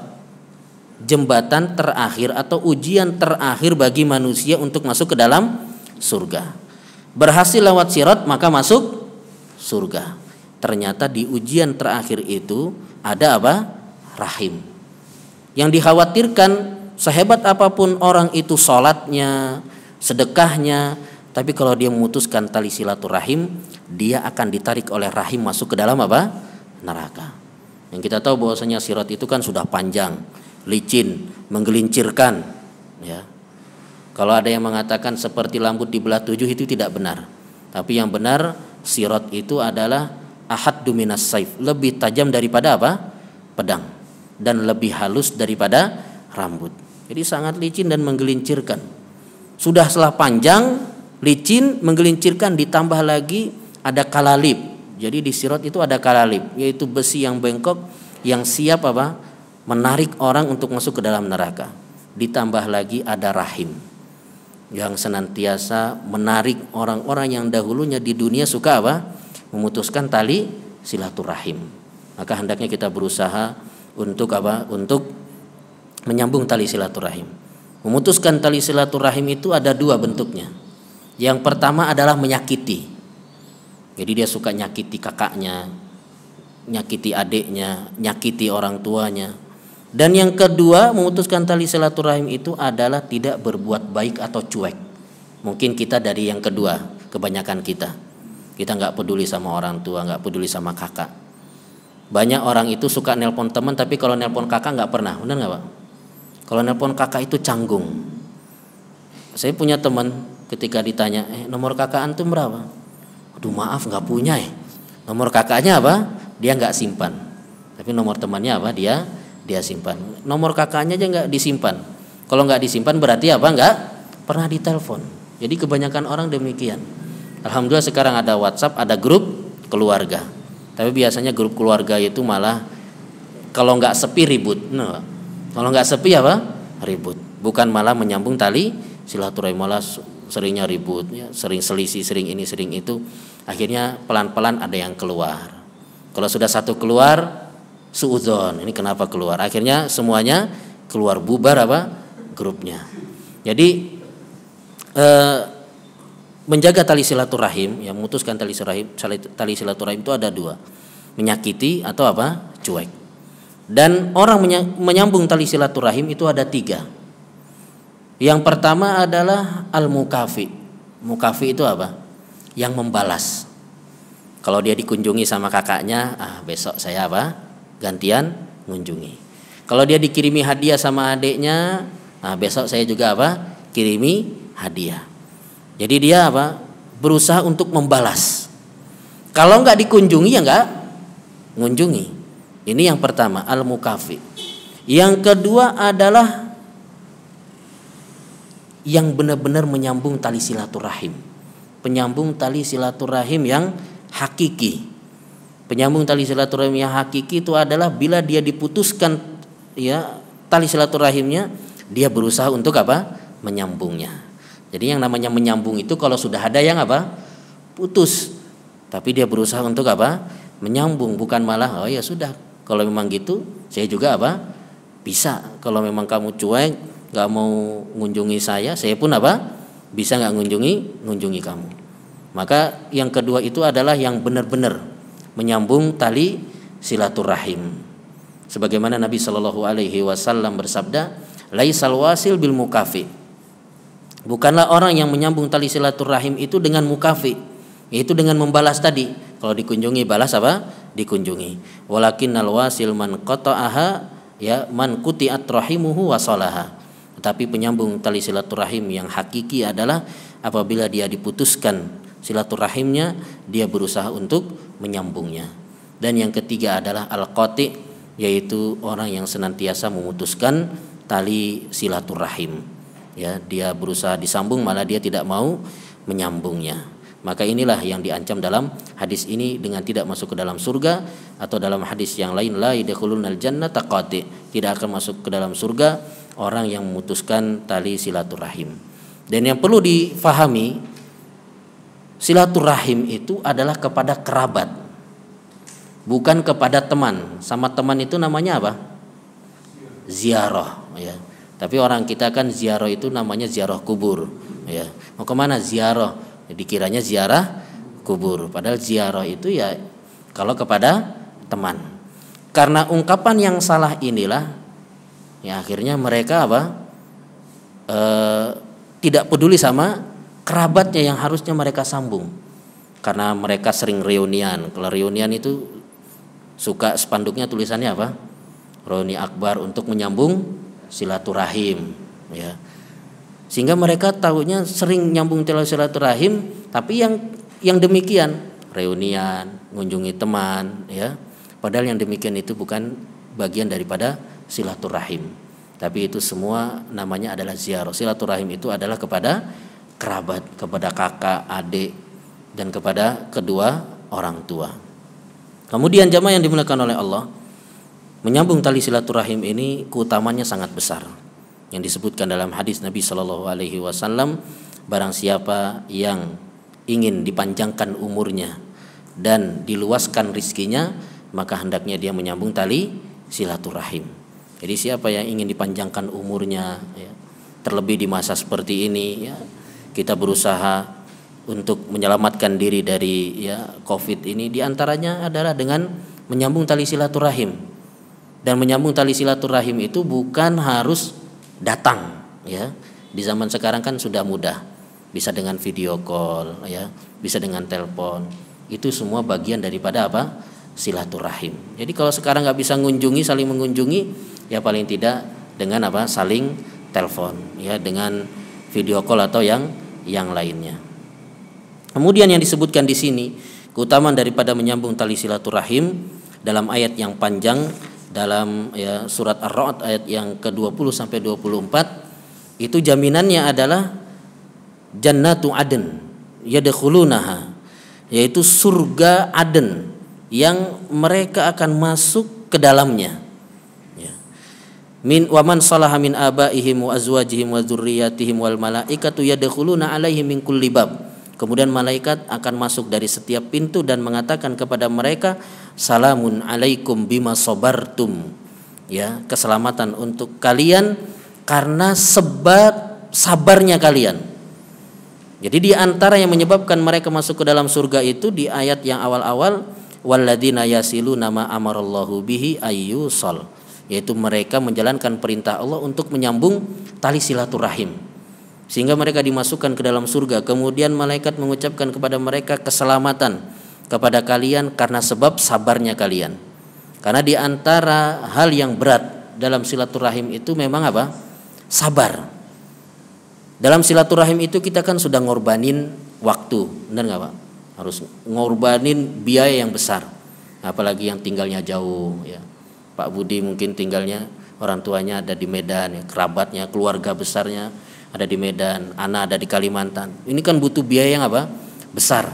B: Jembatan terakhir atau ujian terakhir bagi manusia untuk masuk ke dalam surga. Berhasil lewat sirat maka masuk surga. Ternyata di ujian terakhir itu ada apa? Rahim. Yang dikhawatirkan sehebat apapun orang itu sholatnya, sedekahnya, tapi kalau dia memutuskan tali silaturahim, dia akan ditarik oleh rahim masuk ke dalam apa? Neraka. Yang kita tahu bahwasanya sirat itu kan sudah panjang, licin, menggelincirkan ya. Kalau ada yang mengatakan seperti rambut dibelah 7 itu tidak benar. Tapi yang benar sirat itu adalah ahaddu minas saif, lebih tajam daripada apa? Pedang, dan lebih halus daripada rambut. Jadi sangat licin dan menggelincirkan. Sudah setelah panjang, licin, menggelincirkan, ditambah lagi ada kalalib, Jadi di sirat itu ada kalalib, yaitu besi yang bengkok yang siap apa? Menarik orang untuk masuk ke dalam neraka. Ditambah lagi ada rahim yang senantiasa menarik orang-orang yang dahulunya di dunia suka apa? Memutuskan tali silaturahim. Maka hendaknya kita berusaha untuk apa? Untuk menyambung tali silaturahim. Memutuskan tali silaturahim itu ada dua bentuknya. Yang pertama adalah menyakiti. Jadi dia suka nyakiti kakaknya, nyakiti adiknya, nyakiti orang tuanya. Dan yang kedua, memutuskan tali silaturahim itu adalah tidak berbuat baik atau cuek. Mungkin kita dari yang kedua, kebanyakan kita. Kita nggak peduli sama orang tua, nggak peduli sama kakak. Banyak orang itu suka nelpon teman, tapi kalau nelpon kakak nggak pernah, benar nggak Pak? Kalau nelpon kakak itu canggung. Saya punya teman, ketika ditanya, nomor kakak antum berapa? Aduh maaf nggak punya ya. Nomor kakaknya apa? Dia nggak simpan. Tapi nomor temannya apa? Dia simpan. Nomor kakaknya aja nggak disimpan. Kalau nggak disimpan berarti apa? Nggak pernah ditelepon. Jadi kebanyakan orang demikian. Alhamdulillah sekarang ada WhatsApp, ada grup keluarga. Tapi biasanya grup keluarga itu malah kalau nggak sepi ribut. Nah, kalau nggak sepi apa? Ribut. Bukan malah menyambung tali silaturahim, malah seringnya ribut, ya, sering selisih, sering ini, sering itu. Akhirnya pelan-pelan ada yang keluar. Kalau sudah satu keluar, suudzon, ini kenapa keluar? Akhirnya semuanya keluar, bubar apa? Grupnya. Jadi menjaga tali silaturahim, yang memutuskan tali silaturahim itu ada dua, menyakiti atau apa? Cuek. Dan orang menyambung tali silaturahim itu ada tiga. Yang pertama adalah al-mukafi. Mukafi itu apa? Yang membalas. Kalau dia dikunjungi sama kakaknya, besok saya apa? Gantian mengunjungi. Kalau dia dikirimi hadiah sama adiknya, besok saya juga apa? Kirimi hadiah. Jadi dia apa? Berusaha untuk membalas. Kalau nggak dikunjungi ya nggak mengunjungi. Ini yang pertama, al-mukafi. Yang kedua adalah yang benar-benar menyambung tali silaturahim. Penyambung tali silaturahim yang hakiki. Penyambung tali silaturahim yang hakiki itu adalah bila dia diputuskan ya tali silaturahimnya, dia berusaha untuk apa? Menyambungnya. Jadi yang namanya menyambung itu kalau sudah ada yang apa? Putus. Tapi dia berusaha untuk apa? Menyambung, bukan malah ya sudah, kalau memang gitu saya juga apa? Bisa. Kalau memang kamu cuek, nggak mau ngunjungi saya pun apa? Bisa nggak ngunjungi kamu. Maka yang kedua itu adalah yang benar-benar menyambung tali silaturahim. Sebagaimana Nabi Shallallahu Alaihi Wasallam bersabda, laisal wasil bil mukafi. Bukanlah orang yang menyambung tali silaturahim itu dengan mukafi, yaitu dengan membalas tadi. Kalau dikunjungi balas apa? Dikunjungi. Walakinnal wasil man qata'aha ya man quti'at rahimuhu wa salaha. Tetapi penyambung tali silaturahim yang hakiki adalah apabila dia diputuskan silaturahimnya, dia berusaha untuk menyambungnya. Dan yang ketiga adalah al-qati, yaitu orang yang senantiasa memutuskan tali silaturahim. Ya, dia berusaha disambung malah dia tidak mau menyambungnya. Maka inilah yang diancam dalam hadis ini dengan tidak masuk ke dalam surga, atau dalam hadis yang lain la yadkhulunal jannata qati, tidak akan masuk ke dalam surga orang yang memutuskan tali silaturahim. Dan yang perlu difahami, silaturahim itu adalah kepada kerabat, bukan kepada teman. Sama teman itu namanya apa? Ziarah, ya. Tapi orang kita kan ziarah itu namanya ziarah kubur, ya. Mau kemana ziarah? Dikiranya ziarah kubur, padahal ziarah itu ya kalau kepada teman. Karena ungkapan yang salah inilah ya akhirnya mereka apa? Tidak peduli sama kerabatnya yang harusnya mereka sambung. Karena mereka sering reunian. Kalau reunian itu suka spanduknya tulisannya apa? Reuni akbar untuk menyambung silaturahim, ya. Sehingga mereka tahunya sering nyambung silaturahim, tapi yang demikian reunian, mengunjungi teman, ya. Padahal yang demikian itu bukan bagian daripada silaturahim. Tapi itu semua namanya adalah ziarah. Silaturahim itu adalah kepada kerabat, kepada kakak, adik, dan kepada kedua orang tua. Kemudian jamaah yang dimuliakan oleh Allah, menyambung tali silaturahim ini keutamanya sangat besar. Yang disebutkan dalam hadis Nabi Shallallahu Alaihi Wasallam, barang siapa yang ingin dipanjangkan umurnya dan diluaskan rizkinya, maka hendaknya dia menyambung tali silaturahim. Jadi siapa yang ingin dipanjangkan umurnya, ya, terlebih di masa seperti ini, ya, kita berusaha untuk menyelamatkan diri dari COVID ini, diantaranya adalah dengan menyambung tali silaturahim. Dan menyambung tali silaturahim itu bukan harus datang, ya. Di zaman sekarang kan sudah mudah, bisa dengan video call, ya, bisa dengan telepon. Itu semua bagian daripada apa? Silaturahim. Jadi kalau sekarang nggak bisa ngunjungi, saling mengunjungi, ya paling tidak dengan apa? Saling telepon, ya, dengan video call atau yang lainnya. Kemudian yang disebutkan di sini keutamaan daripada menyambung tali silaturahim dalam ayat yang panjang dalam surat Ar-Ra'd ayat yang ke-20 sampai 24, itu jaminannya adalah jannatu adn yadkhulunaha, yaitu surga Aden yang mereka akan masuk ke dalamnya. Min waman salaha min abaihim wa azwajihim wa dzurriyyatihim wal malaikatu yadkhuluna alaihim min kulli bab. Kemudian malaikat akan masuk dari setiap pintu dan mengatakan kepada mereka, salamun alaikum bima sabartum, ya, keselamatan untuk kalian karena sebab sabarnya kalian. Jadi di antara yang menyebabkan mereka masuk ke dalam surga itu di ayat yang awal-awal, walladzina yasiluna ma amarallahu bihi ayyusal, yaitu mereka menjalankan perintah Allah untuk menyambung tali silaturahim sehingga mereka dimasukkan ke dalam surga. Kemudian malaikat mengucapkan kepada mereka keselamatan kepada kalian karena sebab sabarnya kalian. Karena di antara hal yang berat dalam silaturahim itu memang apa? Sabar. Dalam silaturahim itu kita kan sudah ngorbanin waktu, benar nggak Pak? Harus ngorbanin biaya yang besar, apalagi yang tinggalnya jauh, ya. Pak Budi mungkin tinggalnya orang tuanya ada di Medan, ya, kerabatnya, keluarga besarnya ada di Medan, anak ada di Kalimantan. Ini kan butuh biaya yang apa? Besar.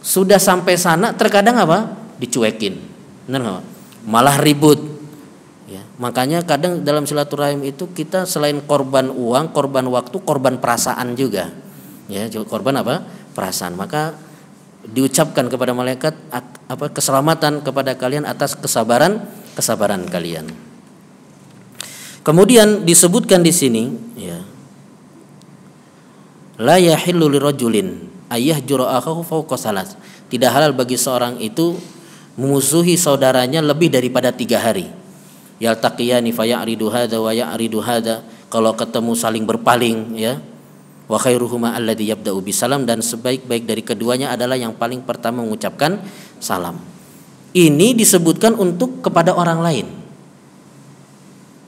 B: Sudah sampai sana terkadang apa? Dicuekin, benar nggak Pak? Malah ribut. Ya, makanya kadang dalam silaturahim itu kita selain korban uang, korban waktu, korban perasaan juga. Ya, korban apa? Perasaan. Maka diucapkan kepada malaikat apa? Keselamatan kepada kalian atas kesabaran kalian. Kemudian disebutkan di sini, ya, la yahillu lirajulin ayyahjura akhahu fawqa salas. Tidak halal bagi seorang itu memusuhi saudaranya lebih daripada 3 hari. Yaltaqiyani faya'ridu hadza wa ya'ridu hadza, kalau ketemu saling berpaling, ya. Wa khairuhuma alladzi yabda'u bisalam, dan sebaik-baik dari keduanya adalah yang paling pertama mengucapkan salam. Ini disebutkan untuk kepada orang lain.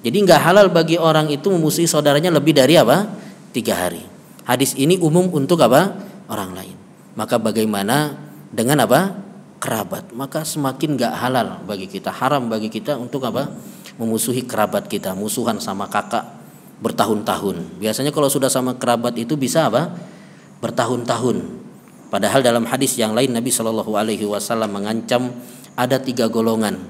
B: Jadi enggak halal bagi orang itu memusuhi saudaranya lebih dari apa? 3 hari. Hadis ini umum untuk apa? Orang lain. Maka bagaimana dengan apa? Kerabat. Maka semakin enggak halal bagi kita, haram bagi kita untuk apa? Memusuhi kerabat kita, musuhan sama kakak bertahun-tahun. Biasanya kalau sudah sama kerabat itu bisa apa? Bertahun-tahun. Padahal dalam hadis yang lain Nabi Shallallahu Alaihi Wasallam mengancam ada 3 golongan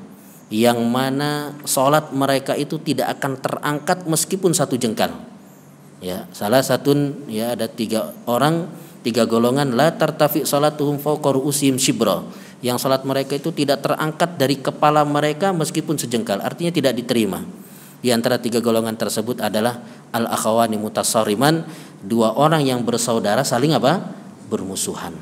B: yang mana sholat mereka itu tidak akan terangkat meskipun 1 jengkal. Ya, salah satu, ya, ada 3 orang, 3 golongan, la tartafi sholatuhum fawqa ru'usihim shibra, yang sholat mereka itu tidak terangkat dari kepala mereka meskipun sejengkal, artinya tidak diterima. Di antara 3 golongan tersebut adalah al-akhawani mutasariman, 2 orang yang bersaudara saling apa? Bermusuhan.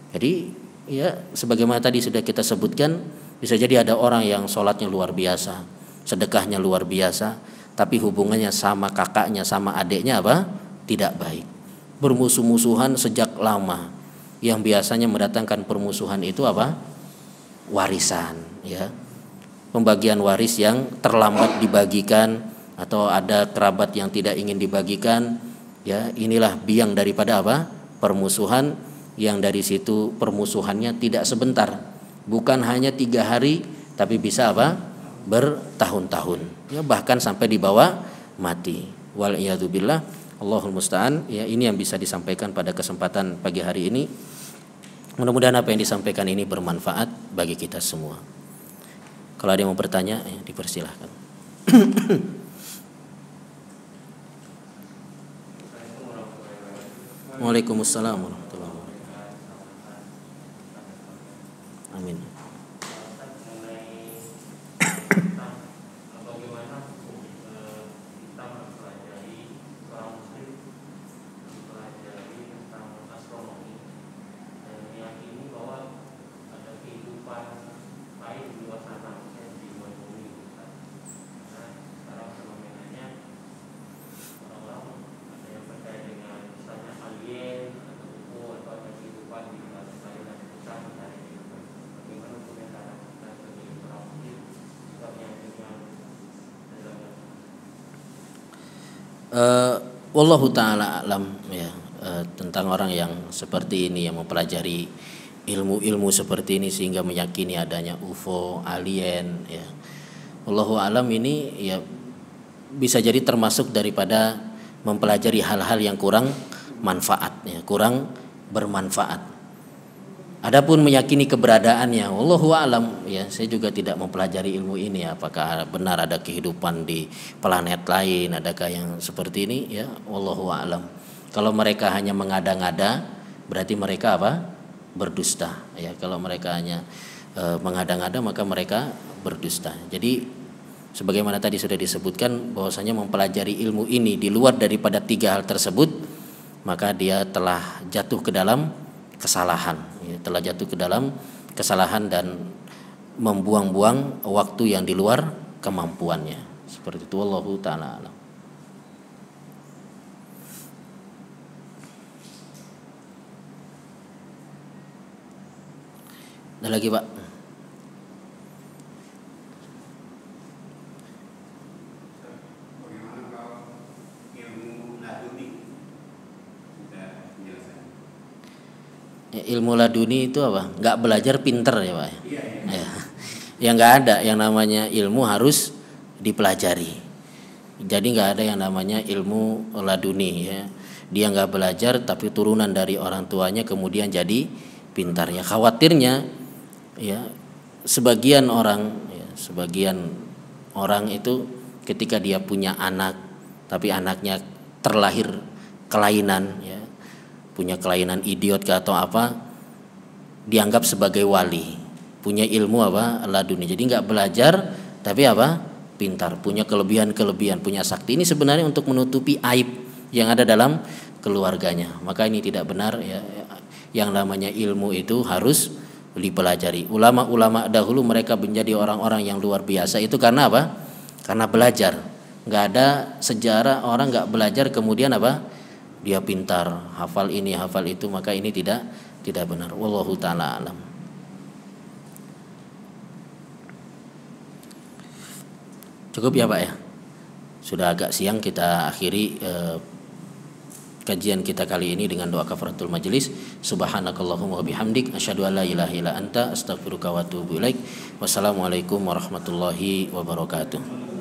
B: Jadi, ya, sebagaimana tadi sudah kita sebutkan, bisa jadi ada orang yang sholatnya luar biasa, sedekahnya luar biasa, tapi hubungannya sama kakaknya, sama adiknya apa? Tidak baik. Bermusuh-musuhan sejak lama. Yang biasanya mendatangkan permusuhan itu apa? Warisan, ya. Pembagian waris yang terlambat dibagikan, atau ada kerabat yang tidak ingin dibagikan, ya. Inilah biang daripada apa? Permusuhan, yang dari situ permusuhannya tidak sebentar. Bukan hanya 3 hari, tapi bisa apa? Bertahun-tahun, ya, bahkan sampai dibawa mati. Wal iyadzubillah, Allahul musta'an. Ya, ini yang bisa disampaikan pada kesempatan pagi hari ini. Mudah-mudahan apa yang disampaikan ini bermanfaat bagi kita semua. Kalau ada yang mau bertanya, ya, dipersilahkan. Waalaikumsalam warahmatullahi wabarakatuh. Amin. Wallahu ta'ala alam, ya, tentang orang yang seperti ini yang mempelajari ilmu-ilmu seperti ini sehingga meyakini adanya UFO, alien, ya. Wallahu alam ini ya bisa jadi termasuk daripada mempelajari hal-hal yang kurang manfaat, ya, kurang bermanfaat. Adapun meyakini keberadaannya, wallahu alam, ya, saya juga tidak mempelajari ilmu ini, apakah benar ada kehidupan di planet lain, adakah yang seperti ini, ya, wallahu alam. Kalau mereka hanya mengada-ngada, berarti mereka apa? Berdusta, ya. Kalau mereka hanya mengada-ngada, maka mereka berdusta. Jadi sebagaimana tadi sudah disebutkan bahwasanya mempelajari ilmu ini di luar daripada 3 hal tersebut, maka dia telah jatuh ke dalam kesalahan, ya, telah jatuh ke dalam kesalahan dan membuang-buang waktu yang di luar kemampuannya. Seperti itu, wallahu ta'ala alam. Ada lagi, Pak?
C: Bagaimana kalau ilmu laduni? Sudah penjelasan.
B: Ya, ilmu laduni itu apa? Nggak belajar pinter, ya, Pak?
C: Iya.
B: Ya. Ya nggak ada yang namanya ilmu harus dipelajari. Jadi nggak ada yang namanya ilmu laduni, ya. Dia nggak belajar tapi turunan dari orang tuanya kemudian jadi pintar, ya. Khawatirnya, ya, sebagian orang itu ketika dia punya anak tapi anaknya terlahir kelainan, ya, punya kelainan idiot atau apa, dianggap sebagai wali, punya ilmu apa? Laduni. Jadi nggak belajar tapi apa? Pintar, punya kelebihan-kelebihan, punya sakti. Ini sebenarnya untuk menutupi aib yang ada dalam keluarganya. Maka ini tidak benar, ya. Yang namanya ilmu itu harus dipelajari. Ulama-ulama dahulu mereka menjadi orang-orang yang luar biasa itu karena apa? Karena belajar. Nggak ada sejarah orang nggak belajar kemudian apa? Dia pintar, hafal ini, hafal itu, maka ini tidak benar. Wallahu ta'ala alam. Cukup ya, Pak, ya. Sudah agak siang, kita akhiri kajian kita kali ini dengan doa kafaratul majelis. Subhanakallahumma wa bihamdik asyhadu an la ilaha illa anta astaghfiruka wa atubu ilaik. Wassalamualaikum warahmatullahi wabarakatuh.